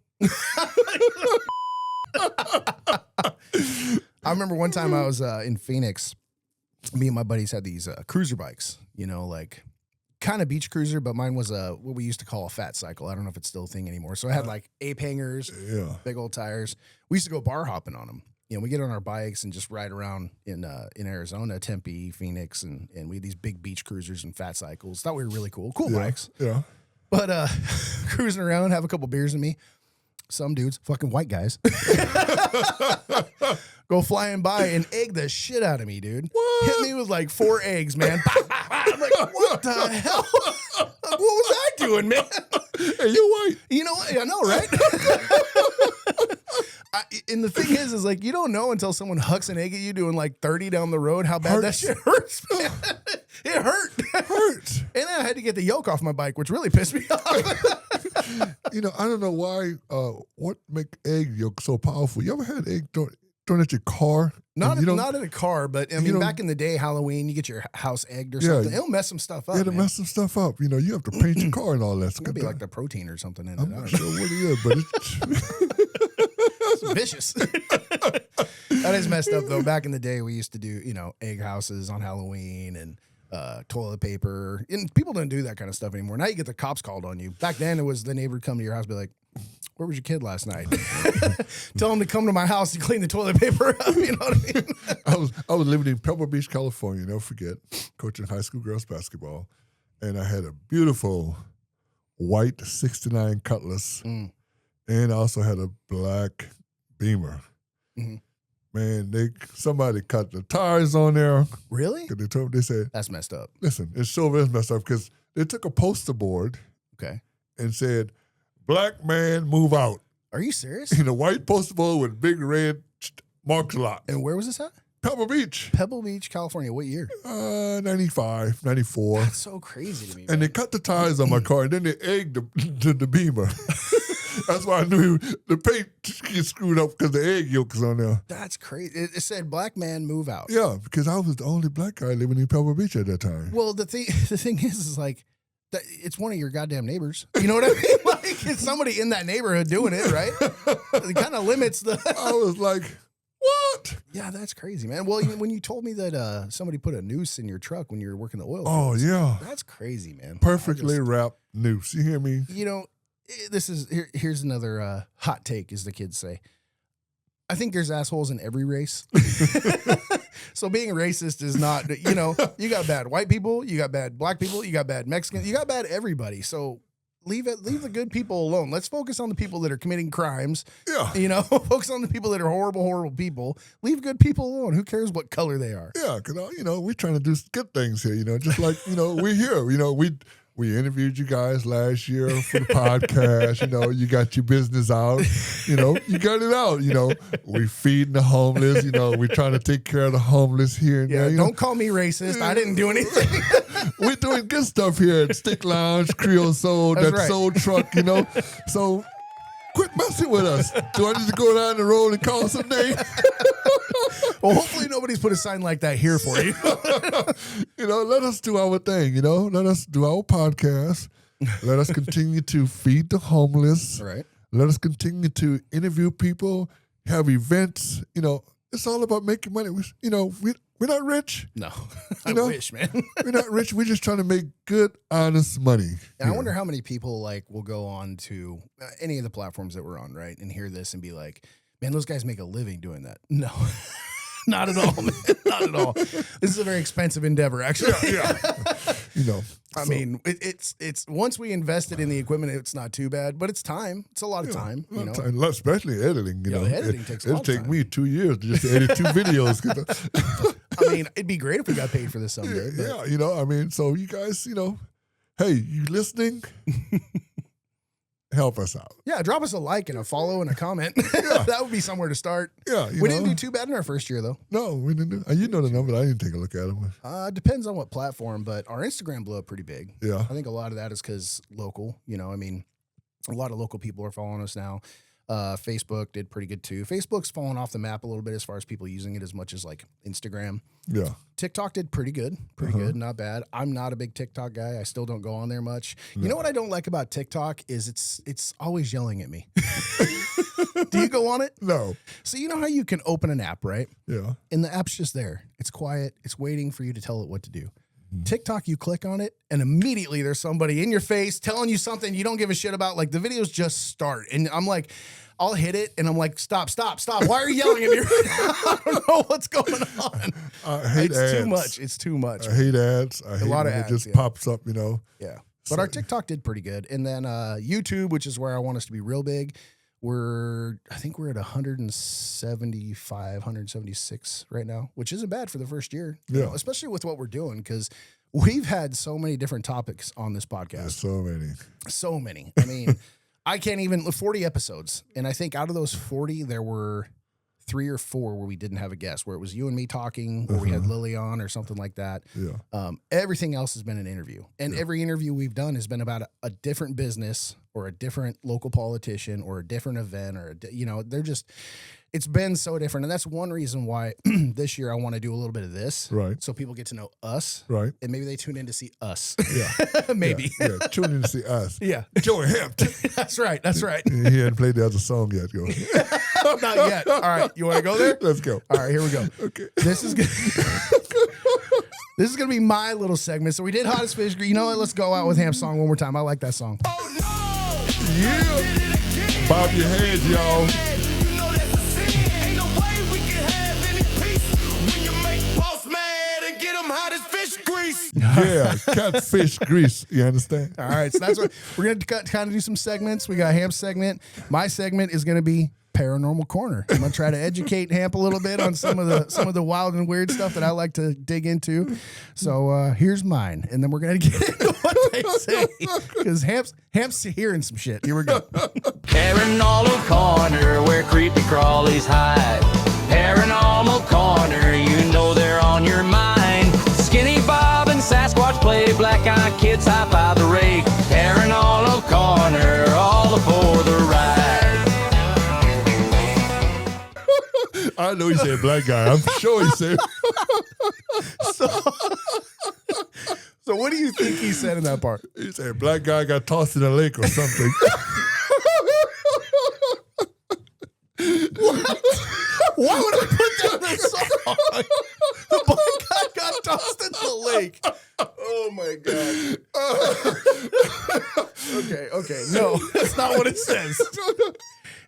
I remember one time I was in Phoenix. Me and my buddies had these cruiser bikes, like kind of beach cruiser, but mine was what we used to call a fat cycle. I don't know if it's still a thing anymore. So it had like ape hangers, big old tires. We used to go bar hopping on them. You know, we get on our bikes and just ride around in Arizona, Tempe, Phoenix, and we had these big beach cruisers and fat cycles. Thought we were really cool. Cool bikes. Yeah. But cruising around, have a couple beers in me. Some dudes, fucking white guys, go flying by and egg the shit out of me, dude. What? Hit me with like 4 eggs, man. I'm like, what the hell? What was I doing, man? Hey, you white. You know what? I know, right? And the thing is like, you don't know until someone hucks an egg at you doing like 30 down the road how bad that shit hurts, man. It hurt. Hurts. And then I had to get the yoke off my bike, which really pissed me off. You know, I don't know why, what make egg yolk so powerful. You ever had egg thrown at your car? Not in a car, but I mean, back in the day, Halloween, you get your house egged or something. It'll mess some stuff up. It'll mess some stuff up. You know, you have to paint your car and all that. It could be like the protein or something in it. I'm not sure what it is, but it's vicious. That is messed up, though. Back in the day, we used to do, you know, egg houses on Halloween and toilet paper. And people don't do that kind of stuff anymore. Now you get the cops called on you. Back then, it was the neighbor would come to your house and be like, where was your kid last night? Tell him to come to my house to clean the toilet paper up. You know what I mean? I was living in Pebble Beach, California. Never forget, coaching high school girls basketball, and I had a beautiful white '69 Cutlass, and I also had a black Beamer. Mm-hmm. Man, somebody cut the tires on there. Really? They said that's messed up. Listen, it sure is messed up because they took a poster board, and said, "Black man, move out." Are you serious? In a white poster board with big red marks a lot. And where was this at? Pebble Beach. Pebble Beach, California. What year? 95, 94. That's so crazy to me. And man. they cut the tires on my car, and then they egged the Beamer. That's why I knew the paint get screwed up because the egg yolk is on there. That's crazy. It said, "Black man, move out." Yeah, because I was the only black guy living in Pebble Beach at that time. Well, the thing is like, it's one of your goddamn neighbors. You know what I mean? Like, it's somebody in that neighborhood doing it, right? It kind of limits the... I was like, what? Yeah, that's crazy, man. Well, when you told me that somebody put a noose in your truck when you were working the oil fields, yeah. That's crazy, man. Perfectly wrapped noose. You hear me? You know, here's another hot take, as the kids say. I think there's assholes in every race. So being racist is not, you know, you got bad white people, you got bad black people, you got bad Mexicans, you got bad everybody. So leave the good people alone. Let's focus on the people that are committing crimes. Yeah. You know, focus on the people that are horrible, horrible people. Leave good people alone. Who cares what color they are? Yeah, because, you know, we're trying to do good things here, you know, just like, you know, we're here. You know, we interviewed you guys last year for the podcast. You know, you got your business out. You know, you got it out. You know, we feeding the homeless. You know, we're trying to take care of the homeless here and there. Don't call me racist. I didn't do anything. We're doing good stuff here at Stick Lounge, Creole Soul, Soul Truck, you know. So quit messing with us. Do I need to go down the road and call some names? Well, hopefully nobody's put a sign like that here for you. You know, let us do our thing, you know. Let us do our podcast. Let us continue to feed the homeless. Right. Let us continue to interview people, have events. You know, it's all about making money. You know, we're not rich. No. You know? Wish, man. We're not rich. We're just trying to make good, honest money. And I wonder how many people like will go on to any of the platforms that we're on, right, and hear this and be like, man, those guys make a living doing that. No. Not at all, man. Not at all. This is a very expensive endeavor, actually. Yeah. You know. I mean, it's once we invested in the equipment, it's not too bad, but it's time. It's a lot of time, you know. Time, especially editing, you know. The editing takes a long It'll take time. me 2 years to just edit 2 videos. I mean, it'd be great if we got paid for this someday. But Yeah, you know, I mean, so you guys, you know, hey, you listening? Help us out. yeah, drop us a like and a follow and a comment. That would be somewhere to start. Yeah, We didn't do too bad in our first year, though. No, we didn't do. You know the number. I didn't take a look at them. Depends on what platform, but our Instagram blew up pretty big. Yeah. I think a lot of that is because local, you know, I mean, a lot of local people are following us now. Facebook did pretty good too. Facebook's fallen off the map a little bit as far as people using it as much as like Instagram. Yeah. TikTok did pretty good, good, not bad. I'm not a big TikTok guy. I still don't go on there much. You know what I don't like about TikTok is it's always yelling at me. Do you go on it? No. So you know how you can open an app, right? Yeah. And the app's just there. It's quiet. It's waiting for you to tell it what to do. TikTok, you click on it, and immediately there's somebody in your face telling you something you don't give a shit about. Like, the videos just start, and I'm like, I'll hit it, and I'm like, stop. Why are you yelling at me? I don't know what's going on. I hate It's ads. too much. It's too much. I hate ads. I hate lot of when ads, it just yeah. pops up, you know. Yeah. But our TikTok did pretty good. And then YouTube, which is where I want us to be real big, I think we're at 175, 176 right now, which isn't bad for the first year. You Yeah. know, especially with what we're doing, because we've had so many different topics on this podcast. There's so many. So many. I mean, I can't even 40 episodes. And I think out of those 40, there were 3 or 4 where we didn't have a guest, where it was you and me talking, or we had Lily on or something like that. Yeah. Everything else has been an interview. And every interview we've done has been about a different business or a different local politician or a different event or, it's been so different. And that's one reason why this year I want to do a little bit of this. Right. So people get to know us. Right. And maybe they tune in to see us. Yeah. Maybe. Yeah. Tune in to see us. Yeah. Joey Hamp. That's right. That's right. He hadn't played the other song yet. Go. Not yet. All right. You want to go there? Let's go. All right. Here we go. Okay. This is good. This is going to be my little segment. So we did Hottest Fish. You know what? Let's go out with Hamp's song one more time. I like that song. Yeah. Bob your head, y'all. Yeah, catfish grease. You understand? All right, so that's what we're going to kind of do some segments. We got Hamp's segment. My segment is going to be Paranormal Corner. I'm going to try to educate Hamp a little bit on some of the wild and weird stuff that I like to dig into. So here's mine, and then we're going to get into what they say, because Hamp's hearing some shit. Here we go. Paranormal Corner, where creepy crawlies hide. Paranormal Corner, you know they're on your mind. Skinny Bob and Sasquatch play, black-eyed kids high-five the rake. Paranormal Corner, all for the ride. I know he said black guy. I'm sure he said. So what do you think he said in that part? He said black guy got tossed in a lake or something. Why would I put that in the song? The black guy got tossed into the lake. Oh my god. Okay. No, that's not what it says.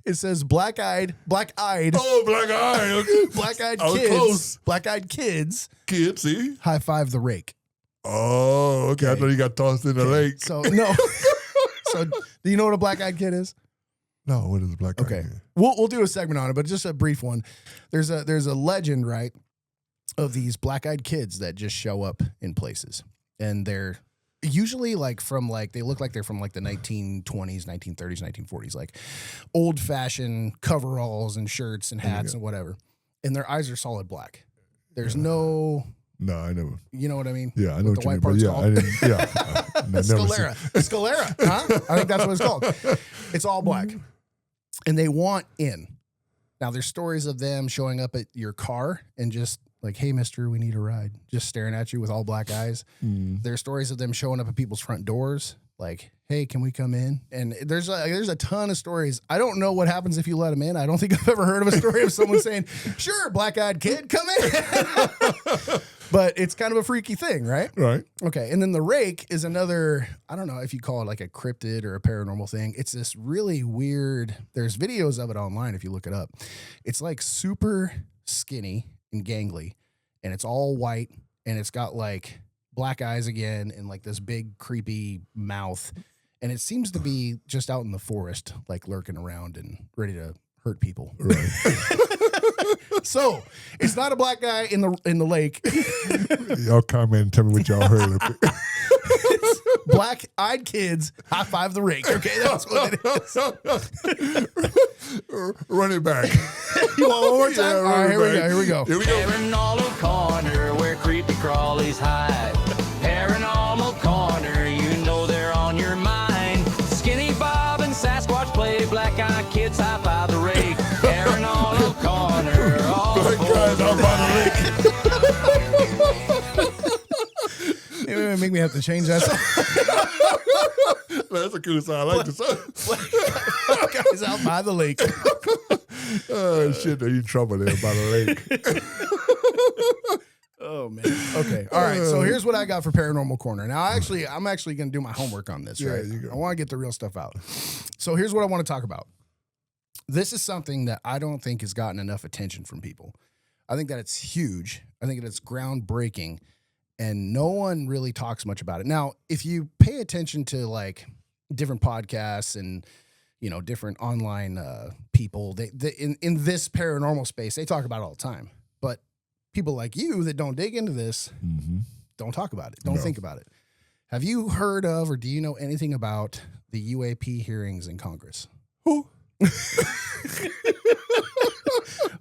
It says black-eyed. Oh, black eye. Okay. Black-eyed I was kids. close. Black-eyed kids. Kid, see? High five the rake. Oh, okay. I thought he got tossed in the lake. So no. So do you know what a black-eyed kid is? No, what is a black eye? Okay. We'll do a segment on it, but just a brief one. There's a legend, right, of these black-eyed kids that just show up in places, and they're usually they look like they're from like the 1920s, 1930s, 1940s, like old-fashioned coveralls and shirts and hats and whatever, and their eyes are solid black. There's no. No, I never. You know what I mean? Yeah, I know What what you mean. But yeah, called? I didn't. Yeah, I never Sclera. Sclera, huh? I think that's what it's called. It's all black. And they want in. Now, there's stories of them showing up at your car and just like, hey, mister, we need a ride. Just staring at you with all black eyes. There's stories of them showing up at people's front doors. Like, hey, can we come in? And there's a ton of stories. I don't know what happens if you let them in. I don't think I've ever heard of a story of someone saying, sure, black-eyed kid, come in. But it's kind of a freaky thing, right? Right. Okay. And then the rake is another, I don't know if you call it like a cryptid or a paranormal thing. It's this really weird, there's videos of it online if you look it up. It's like super skinny and gangly, and it's all white, and it's got like black eyes again and like this big creepy mouth, and it seems to be just out in the forest, like lurking around and ready to hurt people. Right. So it's not a black guy in the lake. Y'all comment and tell me what y'all heard. It's black-eyed kids high five the rake. Okay, that's what it is. Run it back. You want one more time? Yeah, All right, run it here we go. Here we go. Paranormal Corner, where creepy crawlies hide. Paranormal Corner, you know they're on your mind. Skinny Bob and Sasquatch play, black-eyed kids high five the rake. Paranormal Corner, all Black guys out by the lake. It make me have to change that song. That's a cool song. I like the song. Black guys out by the lake. Oh, shit. Are you in trouble there by the lake? Oh, man. Okay. All right. So here's what I got for Paranormal Corner. Now, I'm actually going to do my homework on this, right? you go. I want to get the real stuff out. So here's what I want to talk about. This is something that I don't think has gotten enough attention from people. I think that it's huge. I think that it's groundbreaking, and no one really talks much about it. Now, if you pay attention to like different podcasts and different online people, they in this paranormal space, they talk about it all the time. But people like you that don't dig into this don't talk about it. Don't think about it. Have you heard of or do you know anything about the UAP hearings in Congress? Who?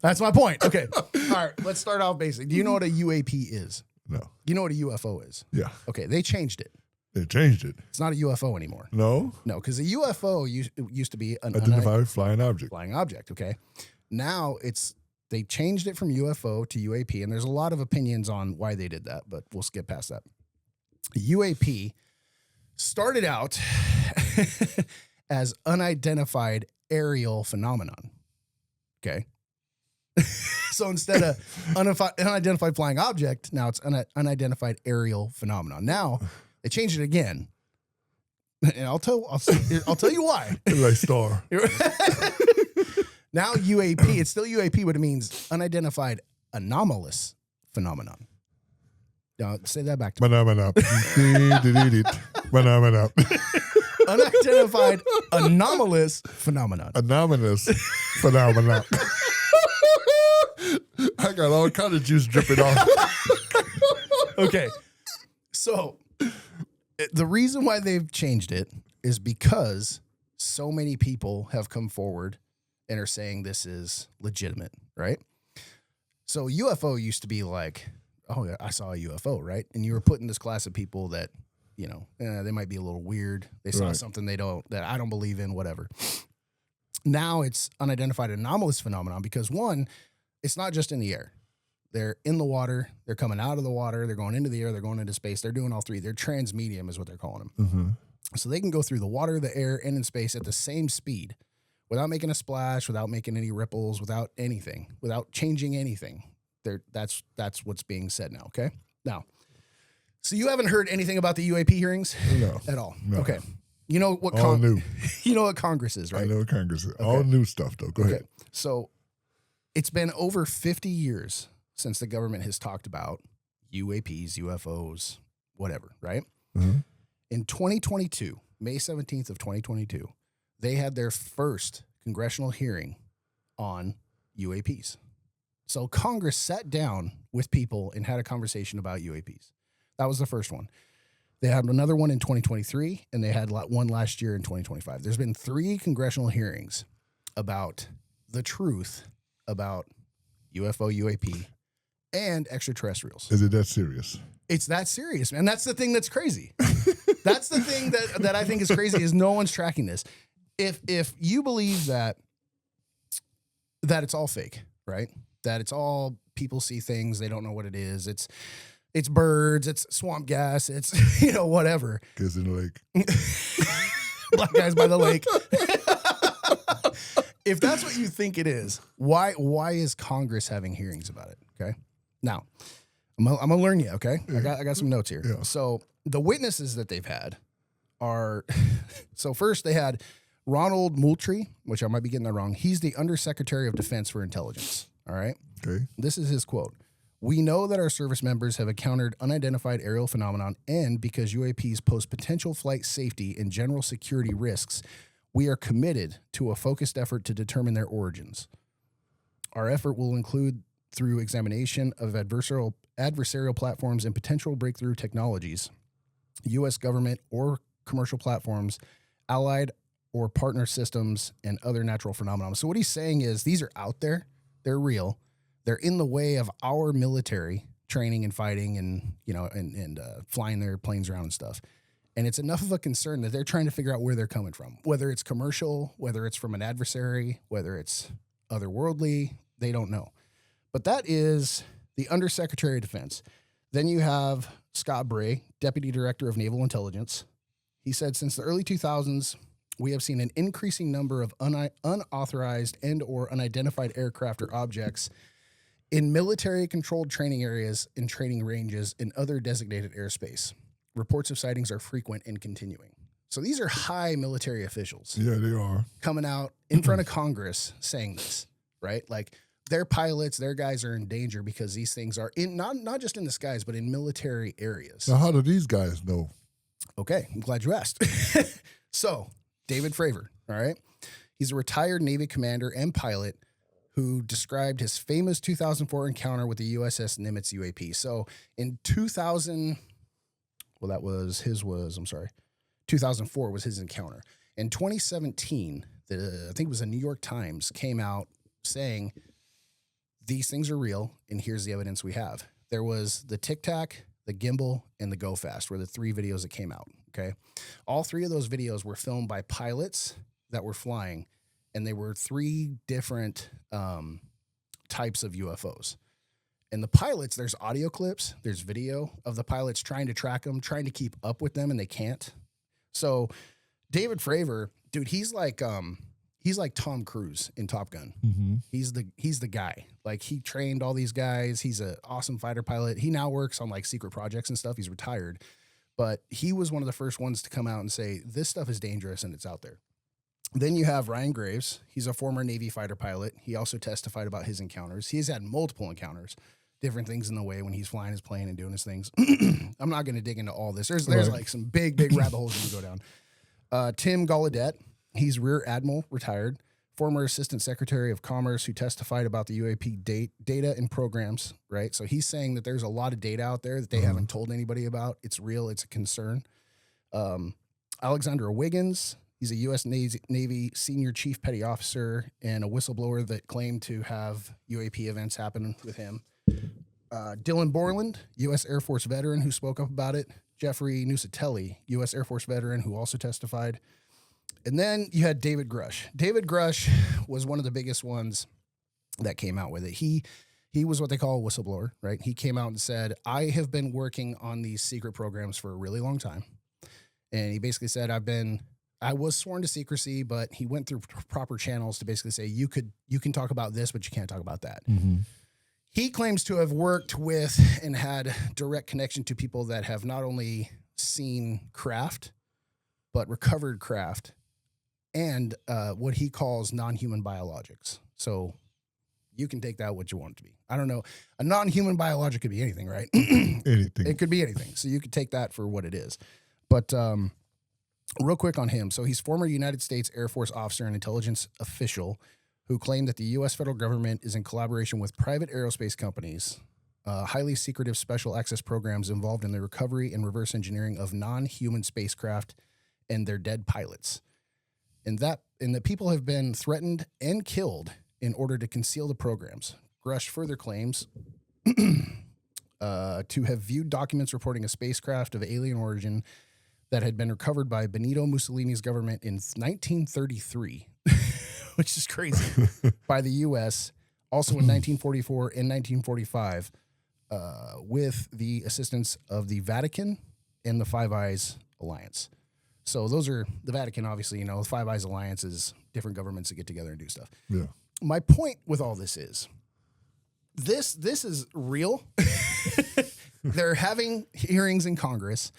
That's my point. Okay. All right. Let's start off basic. Do you know what a UAP is? No. You know what a UFO is? Yeah. Okay. They changed it. They changed it. It's not a UFO anymore. No. No, because a UFO used to be an Identified flying object. flying object. Okay. Now they changed it from UFO to UAP, and there's a lot of opinions on why they did that, but we'll skip past that. UAP started out as unidentified aerial phenomenon. Okay. So instead of unidentified flying object, now it's unidentified aerial phenomenon. Now they changed it again, and I'll tell you why. Like star. Now UAP, it's still UAP, but it means unidentified anomalous phenomenon. Now say that back to me. Banana. Banana. Unidentified anomalous phenomenon. Anomalous phenomenon. I got all kind of juice dripping off. Okay. So the reason why they've changed it is because so many people have come forward and are saying this is legitimate, right? So UFO used to be like, oh, yeah, I saw a UFO, right? And you were put in this class of people that, they might be a little weird. They saw something that I don't believe in, whatever. Now it's unidentified anomalous phenomenon because one, it's not just in the air. They're in the water. They're coming out of the water. They're going into the air. They're going into space. They're doing all three. They're transmedium is what they're calling them. Mm-hmm. So they can go through the water, the air, and in space at the same speed without making a splash, without making any ripples, without anything, without changing anything. That's what's being said now, okay? Now, so you haven't heard anything about the UAP hearings? No. At all? No. Okay. You know what All new. You know what Congress is, right? I know what Congress is. All new stuff, though. Go ahead. So it's been over 50 years since the government has talked about UAPs, UFOs, whatever, right? Mm-hmm. In 2022, May 17th of 2022, they had their first congressional hearing on UAPs. So Congress sat down with people and had a conversation about UAPs. That was the first one. They had another one in 2023, and they had one last year in 2025. There's been 3 congressional hearings about the truth about UFO, UAP, and extraterrestrials. Is it that serious? It's that serious, man. That's the thing that's crazy. That's the thing that I think is crazy is no one's tracking this. If you believe that it's all fake, right? That it's all people see things, they don't know what it is. It's birds, it's swamp gas, it's whatever. Kids in the lake. Black guys by the lake. If that's what you think it is, why is Congress having hearings about it? Okay. Now, I'm gonna learn you, okay? Yeah. I got some notes here. Yeah. So the witnesses that they've had are so first they had Ronald Moultrie, which I might be getting that wrong. He's the Undersecretary of Defense for Intelligence. All right. Okay. This is his quote. We know that our service members have encountered unidentified aerial phenomenon, and because UAPs pose potential flight safety and general security risks, we are committed to a focused effort to determine their origins. Our effort will include through examination of adversarial platforms and potential breakthrough technologies, U.S. government or commercial platforms, allied or partner systems, and other natural phenomena. So what he's saying is these are out there. They're real. They're in the way of our military training and fighting and, and flying their planes around and stuff. And it's enough of a concern that they're trying to figure out where they're coming from, whether it's commercial, whether it's from an adversary, whether it's otherworldly, they don't know. But that is the Undersecretary of Defense. Then you have Scott Bray, Deputy Director of Naval Intelligence. He said, since the early 2000s, we have seen an increasing number of unauthorized and or unidentified aircraft or objects in military-controlled training areas, in training ranges, and other designated airspace. Reports of sightings are frequent and continuing. So these are high military officials Yeah, they are. coming out in front of Congress saying this, right? Like their pilots, their guys are in danger because these things are in not just in the skies, but in military areas. Now, how do these guys know? Okay, I'm glad you asked. So, David Fravor, all right? He's a retired Navy commander and pilot who described his famous 2004 encounter with the USS Nimitz UAP. So, in 2004 was his encounter. In 2017, I think it was the New York Times came out saying these things are real and here's the evidence we have. There was the Tic Tac, the Gimbal, and the Go Fast were the 3 videos that came out, okay? All 3 of those videos were filmed by pilots that were flying, and they were 3 different types of UFOs. And the pilots, there's audio clips, there's video of the pilots trying to track them, trying to keep up with them, and they can't. So David Fravor, dude, he's like Tom Cruise in Top Gun. Mm-hmm. He's the guy. Like he trained all these guys. He's an awesome fighter pilot. He now works on like secret projects and stuff. He's retired, but he was one of the first ones to come out and say this stuff is dangerous and it's out there. Then you have Ryan Graves. He's a former Navy fighter pilot. He also testified about his encounters. He's had multiple encounters, different things in the way when he's flying his plane and doing his things. I'm not going to dig into all this. There's like some big rabbit holes you can go down. Tim Gallaudet, he's Rear Admiral, retired, former Assistant Secretary of Commerce who testified about the UAP data and programs, right? So he's saying that there's a lot of data out there that they haven't told anybody about. It's real. It's a concern. Alexander Wiggins, he's a U.S. Navy Senior Chief Petty Officer and a whistleblower that claimed to have UAP events happen with him. Dylan Borland, U.S. Air Force veteran who spoke up about it. Jeffrey Nusatelli, U.S. Air Force veteran who also testified. And then you had David Grush. David Grush was one of the biggest ones that came out with it. He was what they call a whistleblower, right? He came out and said, I have been working on these secret programs for a really long time. And he basically said, I was sworn to secrecy, but he went through proper channels to basically say, you can talk about this, but you can't talk about that. Mm-hmm. He claims to have worked with and had direct connection to people that have not only seen craft, but recovered craft and what he calls non-human biologics. So you can take that what you want it to be. I don't know. A non-human biologic could be anything, right? Anything. It could be anything. So you could take that for what it is. But real quick on him. So he's former United States Air Force officer and intelligence official who claimed that the U.S. federal government is in collaboration with private aerospace companies, highly secretive special access programs involved in the recovery and reverse engineering of non-human spacecraft and their dead pilots. And the people have been threatened and killed in order to conceal the programs. Grush further claims to have viewed documents reporting a spacecraft of alien origin that had been recovered by Benito Mussolini's government in 1933, which is crazy, by the U.S., also in 1944 and 1945, with the assistance of the Vatican and the Five Eyes Alliance. So those are the Vatican, obviously, the Five Eyes Alliance is different governments that get together and do stuff. Yeah. My point with all this is this is real. They're having hearings in Congress.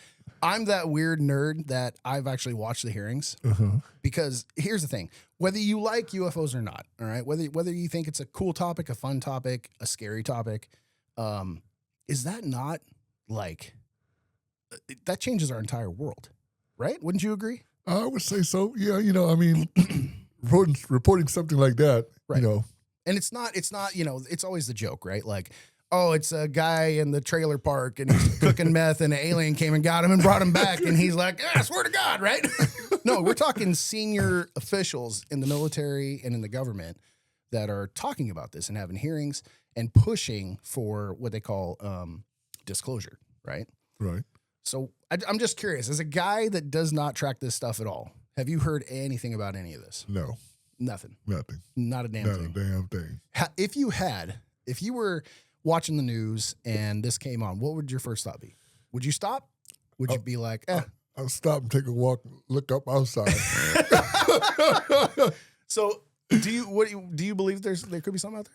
I'm that weird nerd that I've actually watched the hearings because here's the thing, whether you like UFOs or not, all right, whether you think it's a cool topic, a fun topic, a scary topic, is that not like, that changes our entire world, right? Wouldn't you agree? I would say so. Yeah, reporting something like that, Right. And it's not, it's always the joke, right? Like, oh, it's a guy in the trailer park and he's cooking meth and an alien came and got him and brought him back. And he's like, I swear to God, right? No, we're talking senior officials in the military and in the government that are talking about this and having hearings and pushing for what they call disclosure, right? Right. So I'm just curious, as a guy that does not track this stuff at all, have you heard anything about any of this? No. Nothing. Nothing. Not a damn Not thing. a damn thing. If you were watching the news and this came on, what would your first thought be? Would you stop? Would you be like, I'll stop and take a walk, look up outside. So do you believe there could be something out there?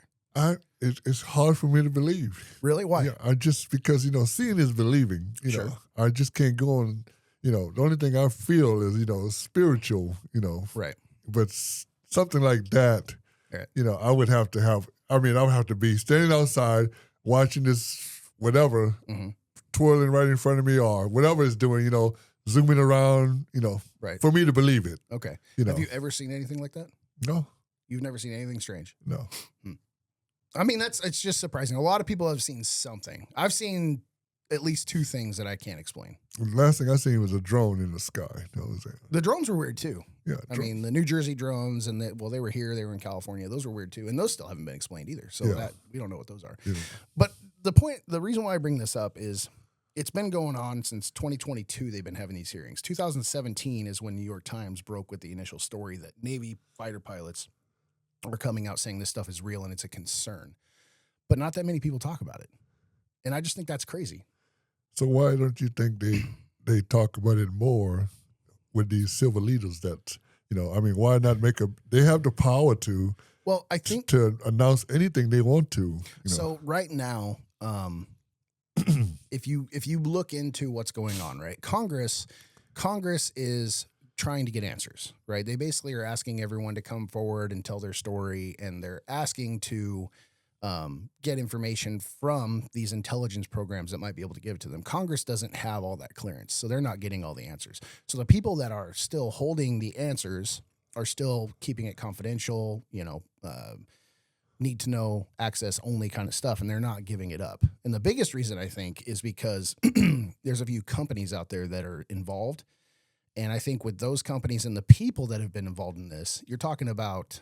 It's hard for me to believe. Really? Why? Yeah, I just because seeing is believing. Sure. Know, I just can't go on. The only thing I feel is spiritual. Right. But something like that, Right. I would have to have. I would have to be standing outside watching this whatever twirling right in front of me or whatever it's doing. Zooming around. Right. For me to believe it. Okay. You know. Have you ever seen anything like that? No. You've never seen anything strange? No. I mean, it's just surprising. A lot of people have seen something. I've seen at least two things that I can't explain. The last thing I seen was a drone in the sky. That was it. The drones were weird too. Yeah. I mean, the New Jersey drones and they were here, they were in California. Those were weird too. And those still haven't been explained either. So that we don't know what those are. Yeah. But the reason why I bring this up is it's been going on since 2022. They've been having these hearings. 2017 is when New York Times broke with the initial story that Navy fighter pilots are coming out saying this stuff is real and it's a concern. But not that many people talk about it. And I just think that's crazy. So why don't you think they talk about it more with these civil leaders that, why not they have the power to, well, I think to announce anything they want to. So right now, if you look into what's going on, right, Congress is trying to get answers, right? They basically are asking everyone to come forward and tell their story, and they're asking to get information from these intelligence programs that might be able to give it to them. Congress doesn't have all that clearance, so they're not getting all the answers. So the people that are still holding the answers are still keeping it confidential, need to know, access only kind of stuff, and they're not giving it up. And the biggest reason I think is because there's a few companies out there that are involved. And I think with those companies and the people that have been involved in this, you're talking about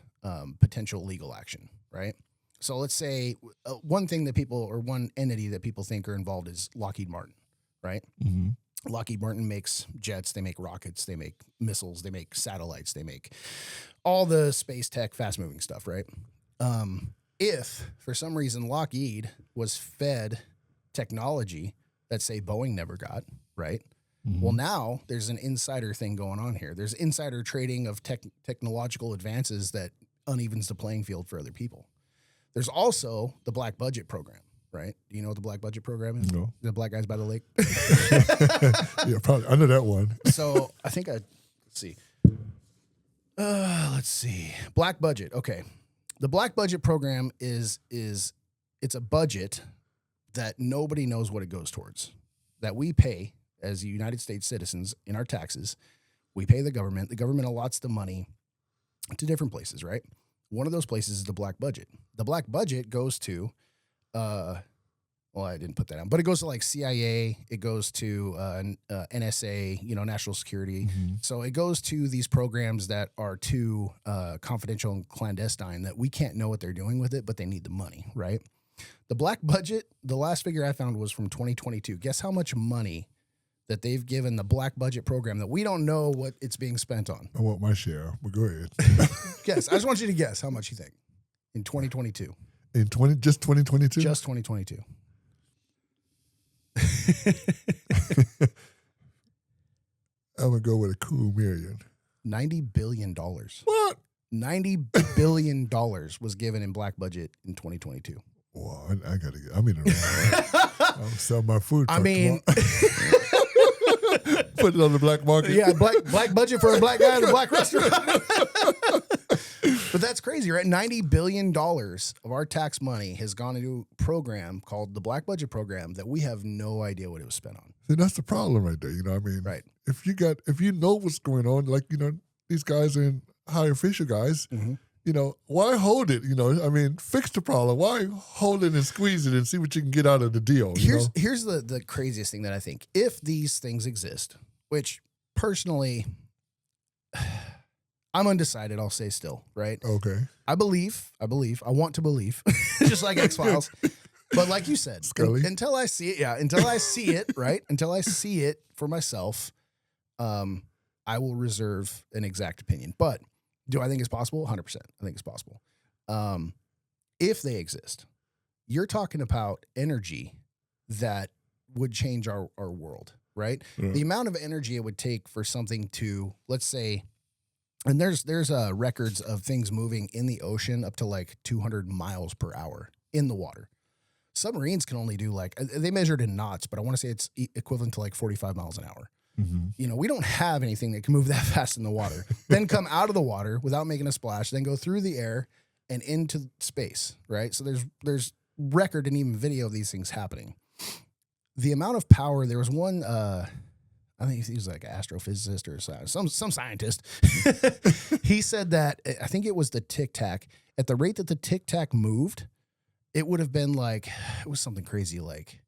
potential legal action, right? So let's say one thing that people, or one entity that people think are involved is Lockheed Martin, right? Mm-hmm. Lockheed Martin makes jets, they make rockets, they make missiles, they make satellites, they make all the space tech, fast moving stuff, right? If for some reason Lockheed was fed technology that say Boeing never got, right? Mm-hmm. Well, now there's an insider thing going on here. There's insider trading of technological advances that unevens the playing field for other people. There's also the Black Budget Program, right? Do you know what the Black Budget Program is? No. The Black Guys by the Lake? Yeah, probably. I know that one. So I think let's see. Black Budget. Okay. The Black Budget Program is it's a budget that nobody knows what it goes towards, that we pay as United States citizens in our taxes. We pay the government. The government allots the money to different places, right? One of those places is the Black Budget. The Black Budget goes to, I didn't put that on, but it goes to like CIA. It goes to NSA, National Security. Mm-hmm. So it goes to these programs that are too confidential and clandestine that we can't know what they're doing with it, but they need the money, right? The Black Budget, the last figure I found was from 2022. Guess how much money that they've given the Black Budget Program that we don't know what it's being spent on? I want my share, but go ahead. Guess. I just want you to guess how much you think in 2022. In 2022? Just 2022. I'm going to go with a cool million. $90 billion. What? $90 billion was given in Black Budget in 2022. Wow, I got to get, I'm in the wrong. I'm selling my food truck. I mean, put it on the black market. Yeah, black budget for a black guy in a black restaurant. But that's crazy, right? $90 billion of our tax money has gone into a program called the Black Budget Program that we have no idea what it was spent on. See, that's the problem right there. Right. If you know what's going on, like, these guys are in high official guys, mm-hmm. Why hold it? Fix the problem. Why hold it and squeeze it and see what you can get out of the deal? Here's the craziest thing that I think. If these things exist, which personally, I'm undecided, I'll say still, right? Okay. I want to believe, just like X-Files. But like you said, Scully. Until I see it, right? Until I see it for myself, I will reserve an exact opinion. But do I think it's possible? 100%. I think it's possible. If they exist, you're talking about energy that would change our world, right? Yeah. The amount of energy it would take for something to, let's say, And there's records of things moving in the ocean up to like 200 miles per hour in the water. Submarines can only do like, they measured in knots, but I want to say it's equivalent to like 45 miles an hour. You know, we don't have anything that can move that fast in the water, then come out of the water without making a splash, then go through the air and into space, right? So there's record and even video of these things happening. The amount of power, there was one, I think he was like an astrophysicist or some scientist. He said that, I think it was the Tic Tac, at the rate that the Tic Tac moved, it would have been like, it was something crazy like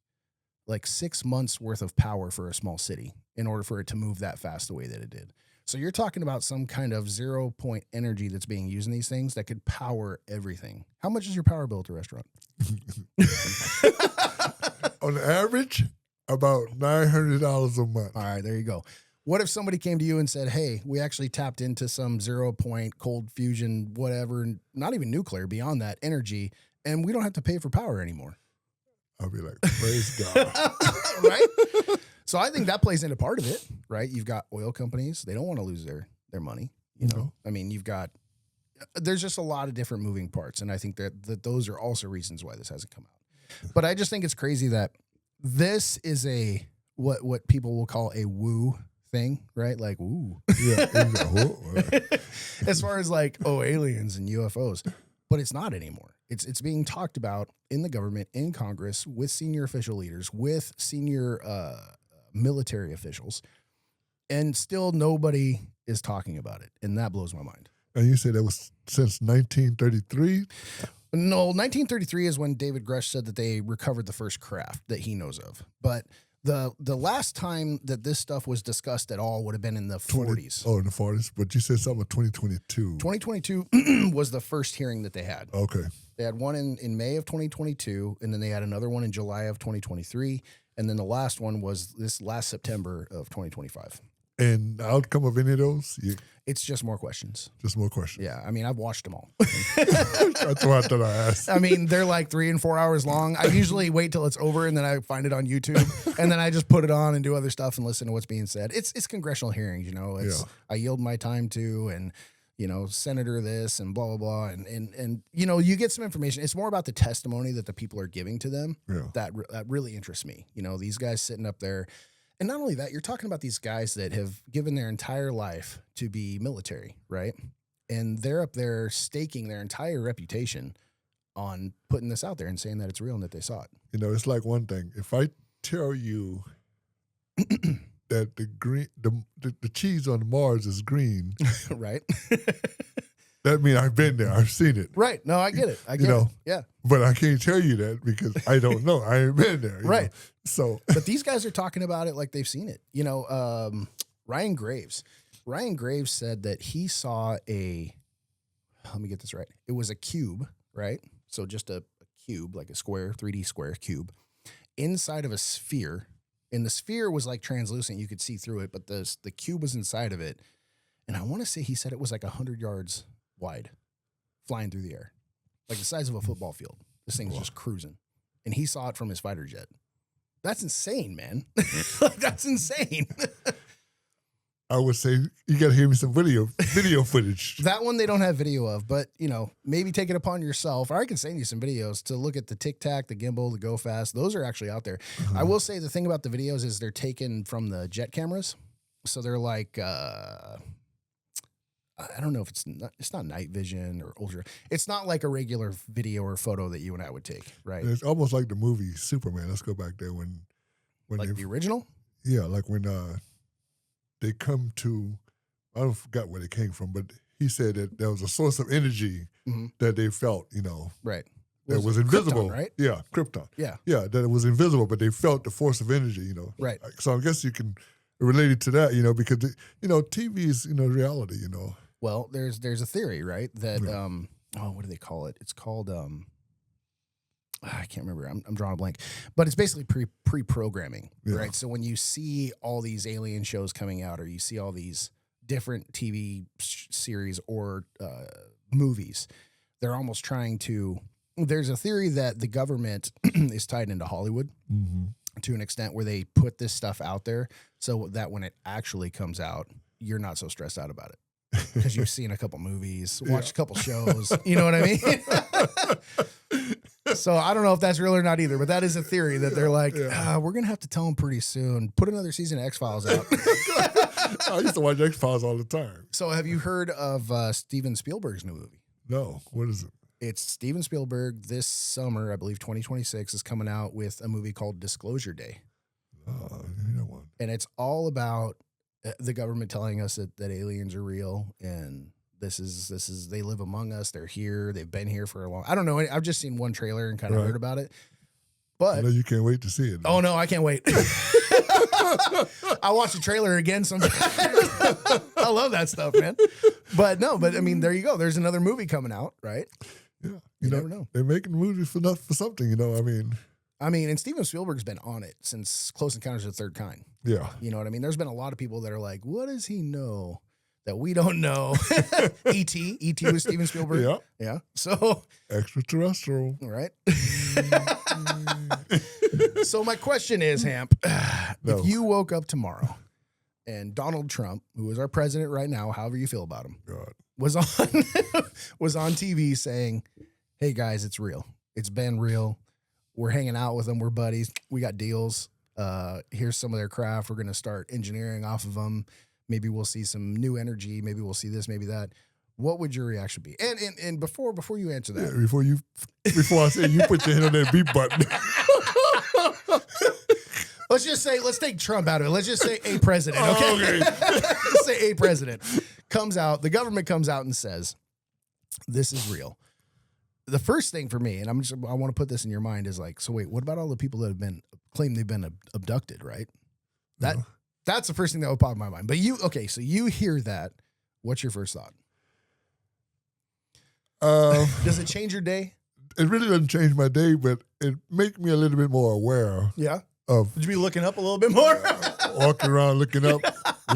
6 months worth of power for a small city in order for it to move that fast the way that it did. So you're talking about some kind of 0 point energy that's being used in these things that could power everything. How much is your power bill at the restaurant? On average, about $900 a month. All right, there you go. What if somebody came to you and said, hey, we actually tapped into some 0 point cold fusion, whatever, not even nuclear, beyond that energy, and we don't have to pay for power anymore? I'll be like, praise God. Right? So I think that plays into part of it, right? You've got oil companies. They don't want to lose their money. You know, I mean, there's just a lot of different moving parts. And I think that those are also reasons why this hasn't come out. But I just think it's crazy that this is what people will call a woo thing, right? Like, woo. Yeah. As far as like, aliens and UFOs. But it's not anymore. It's being talked about in the government, in Congress, with senior official leaders, with senior military officials, and still nobody is talking about it, and that blows my mind. And you said that was since 1933? No, 1933 is when David Grush said that they recovered the first craft that he knows of. But the last time that this stuff was discussed at all would have been in the 40s. Oh, in the 40s. But you said something about 2022. 2022 was the first hearing that they had. Okay. They had one in May of 2022, and then they had another one in July of 2023, and then the last one was this last September of 2025. And the outcome of any of those? It's just more questions. Just more questions. Yeah, I mean, I've watched them all. That's what I thought I asked. I mean, they're like 3 and 4 hours long. I usually wait till it's over, and then I find it on YouTube, and then I just put it on and do other stuff and listen to what's being said. It's congressional hearings, you know. I yield my time to, and you know, senator this and blah blah blah, and you know, you get some information. It's more about the testimony that the people are giving to them. Yeah. That really interests me. You know, these guys sitting up there. And not only that, you're talking about these guys that have given their entire life to be military, right? And they're up there staking their entire reputation on putting this out there and saying that it's real and that they saw it. You know, it's like one thing. If I tell you that the cheese on Mars is green, Right? that means I've been there. I've seen it. Right. No, I get it. I get it. Yeah. But I can't tell you that because I don't know. I ain't been there. Right. know? So, But these guys are talking about it like they've seen it. You know, Ryan Graves said that he saw let me get this right. It was a cube, right? So just a cube, like a square, 3D square cube, inside of a sphere. And the sphere was like translucent. You could see through it, but the cube was inside of it. And I want to say he said it was like 100 yards wide, flying through the air, like the size of a football field. This thing was just cruising. And he saw it from his fighter jet. That's insane, man. That's insane. I would say you got to hear me some video footage. That one they don't have video of, but you know, maybe take it upon yourself. Or I can send you some videos to look at the Tic Tac, the gimbal, the Go Fast. Those are actually out there. I will say the thing about the videos is they're taken from the jet cameras, so they're like I don't know if it's not night vision or ultra. It's not like a regular video or photo that you and I would take, right? It's almost like the movie Superman. Let's go back there when Like the original. Yeah, like when they come to, I don't forgot where they came from, but he said that there was a source of energy that they felt, you know, Right. that was invisible. Krypton, right? Yeah, Krypton. Yeah. Yeah, that it was invisible, but they felt the force of energy, you know. Right. So I guess you can relate it to that, you know, because, you know, TV is, you know, reality, you know. Well, there's a theory, right? That what do they call it? It's called I can't remember. I'm drawing a blank, but it's basically pre-programming, right? So when you see all these alien shows coming out, or you see all these different TV series or movies, they're almost trying to. There's a theory that the government is tied into Hollywood to an extent where they put this stuff out there so that when it actually comes out, you're not so stressed out about it. because you've seen a couple movies, watched a couple shows. You know what I mean? So I don't know if that's real or not either, but that is a theory that they're like, we're going to have to tell them pretty soon. Put another season of X-Files out. I used to watch X-Files all the time. So have you heard of Steven Spielberg's new movie? No, what is it? It's Steven Spielberg this summer, I believe 2026, is coming out with a movie called Disclosure Day. You know what? And it's all about the government telling us that aliens are real and this is they live among us. They're here. They've been here for a long. I don't know. I've just seen one trailer and kind of heard about it. But I know you can't wait to see it. Oh no, I can't wait. I watch the trailer again sometimes. I love that stuff, man. But I mean, there you go. There's another movie coming out, right? Yeah, you never know. They're making movies for something. I mean, and Steven Spielberg's been on it since Close Encounters of the Third Kind. Yeah. You know what I mean? There's been a lot of people that are like, what does he know that we don't know? E.T. was Steven Spielberg. Yeah. Yeah. So. Extraterrestrial. Right. So my question is, Hamp, if you woke up tomorrow and Donald Trump, who is our president right now, however you feel about him, was on TV saying, hey guys, it's real. It's been real. We're hanging out with them. We're buddies. We got deals. Here's some of their craft. We're going to start engineering off of them. Maybe we'll see some new energy. Maybe we'll see this, maybe that. What would your reaction be? And before you answer that. Yeah, before I say you put your hand on that beep button. Let's take Trump out of it. Let's just say a president, okay? Okay. Let's say a president comes out, the government comes out and says, this is real. The first thing for me, and I want to put this in your mind, is like, so wait, what about all the people that have claimed they've been abducted, right? That's the first thing that would pop in my mind. But so you hear that. What's your first thought? Does it change your day? It really doesn't change my day, but it makes me a little bit more aware. Yeah. Of would you be looking up a little bit more? Walking around, looking up,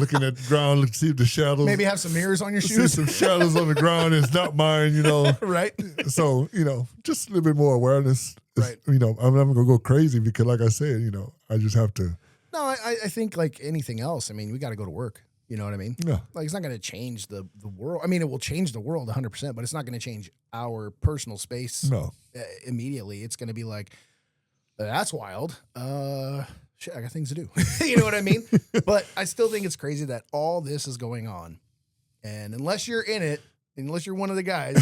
looking at the ground, look, see the shadows. Maybe have some mirrors on your shoes. See some shadows on the ground. It's not mine, Right. So, just a little bit more awareness. Right. I'm not going to go crazy because, like I said, I just have to. No, I think like anything else, I mean, we got to go to work. You know what I mean? Yeah. Like, it's not going to change the world. I mean, it will change the world 100%, but it's not going to change our personal space immediately. It's going to be like, that's wild. Shit, I got things to do. You know what I mean? But I still think it's crazy that all this is going on. And unless you're in it, unless you're one of the guys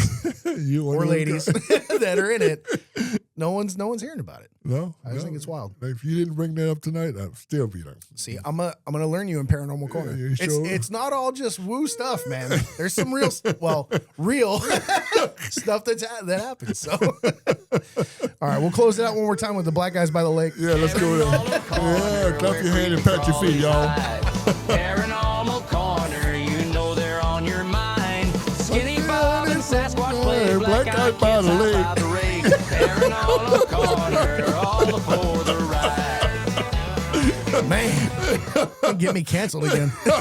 or ladies that are in it, no one's hearing about it. No, I just think it's wild. If you didn't bring that up tonight, I'd still be there. See, I'm gonna learn you in Paranormal Corner. Yeah, sure? It's not all just woo stuff, man. There's some real stuff that happens. So, all right, we'll close it out one more time with the Black Guys by the Lake. Yeah, let's go there. Yeah, clap your hand and pat your feet, y'all. Paranormal Corner, you know they're on your mind. Skinny Bob and Sasquatch play black eyed by the lake. Paranormal Corner, all for the ride. Man, get me canceled again. All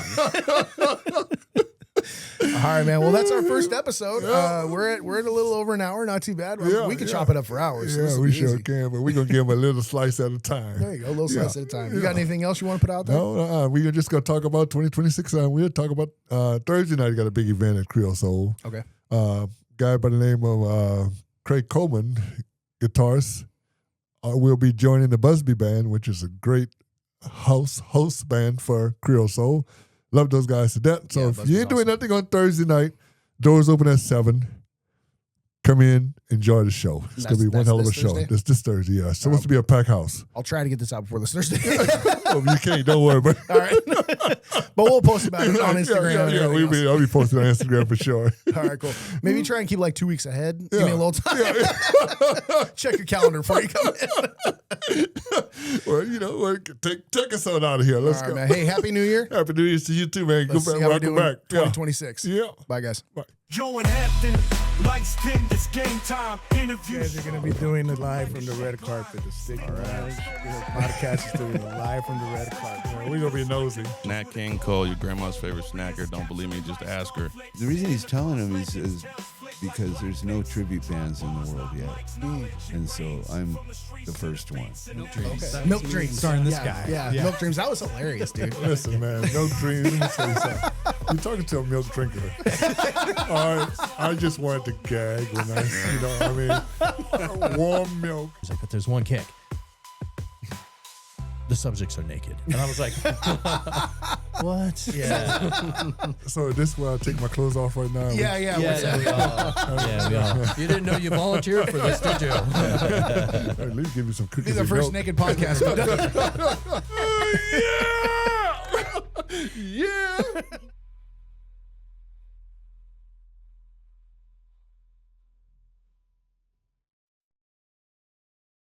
right, man. Well, that's our first episode. We're at a little over an hour. Not too bad. We can chop it up for hours. Yeah, we sure can, but we're going to give them a little slice at a time. There you go, a little slice at a time. You got anything else you want to put out there? No, we're just going to talk about 2026. We'll talk about Thursday night. We got a big event at Creole Soul. Okay. Guy by the name of Craig Coleman, guitarist, will be joining the Busby Band, which is a great host band for Creole Soul. Love those guys to death. So if you ain't doing nothing on Thursday night, doors open at 7. Come in, enjoy the show. It's going to be one hell of a show. This Thursday, yeah. It's supposed to be a packed house. I'll try to get this out before this Thursday. Well, you can't, don't worry about it. All right. But we'll post about it on Instagram. Yeah, I'll be posting on Instagram for sure. All right, cool. Maybe try and keep like 2 weeks ahead. Give me a little time. Check your calendar before you come in. Well, take us on out of here. Let's go. Man. Hey, Happy New Year. Happy New Year to you too, man. Let's Go see back, how we're welcome doing back. 2026. Yeah. Bye, guys. Bye. Joe and Hampton, lights dim, it's game time. You Interviews. guys are going to be doing it live from the red carpet. The Stick Around podcast is doing it live from the red carpet. We're going to be nosy. Nat King Cole, your grandma's favorite snacker. Don't believe me, just ask her. The reason he's telling him is because there's no tribute bands in the world yet. And so I'm the first one. Okay. Milk Dreams. Starring this guy. Yeah, Milk Dreams. That was hilarious, dude. Listen, man, no dreams. Let me tell you something. You're talking to a milk drinker. I just wanted to gag when warm milk. He's like, but there's one kick. The subjects are naked. And I was like, what? Yeah. So this is where I take my clothes off right now. Yeah. Yeah, we all. You didn't know you volunteered for this, did you? At least give me some cookies. Be the and first milk. naked podcast we've done. Yeah.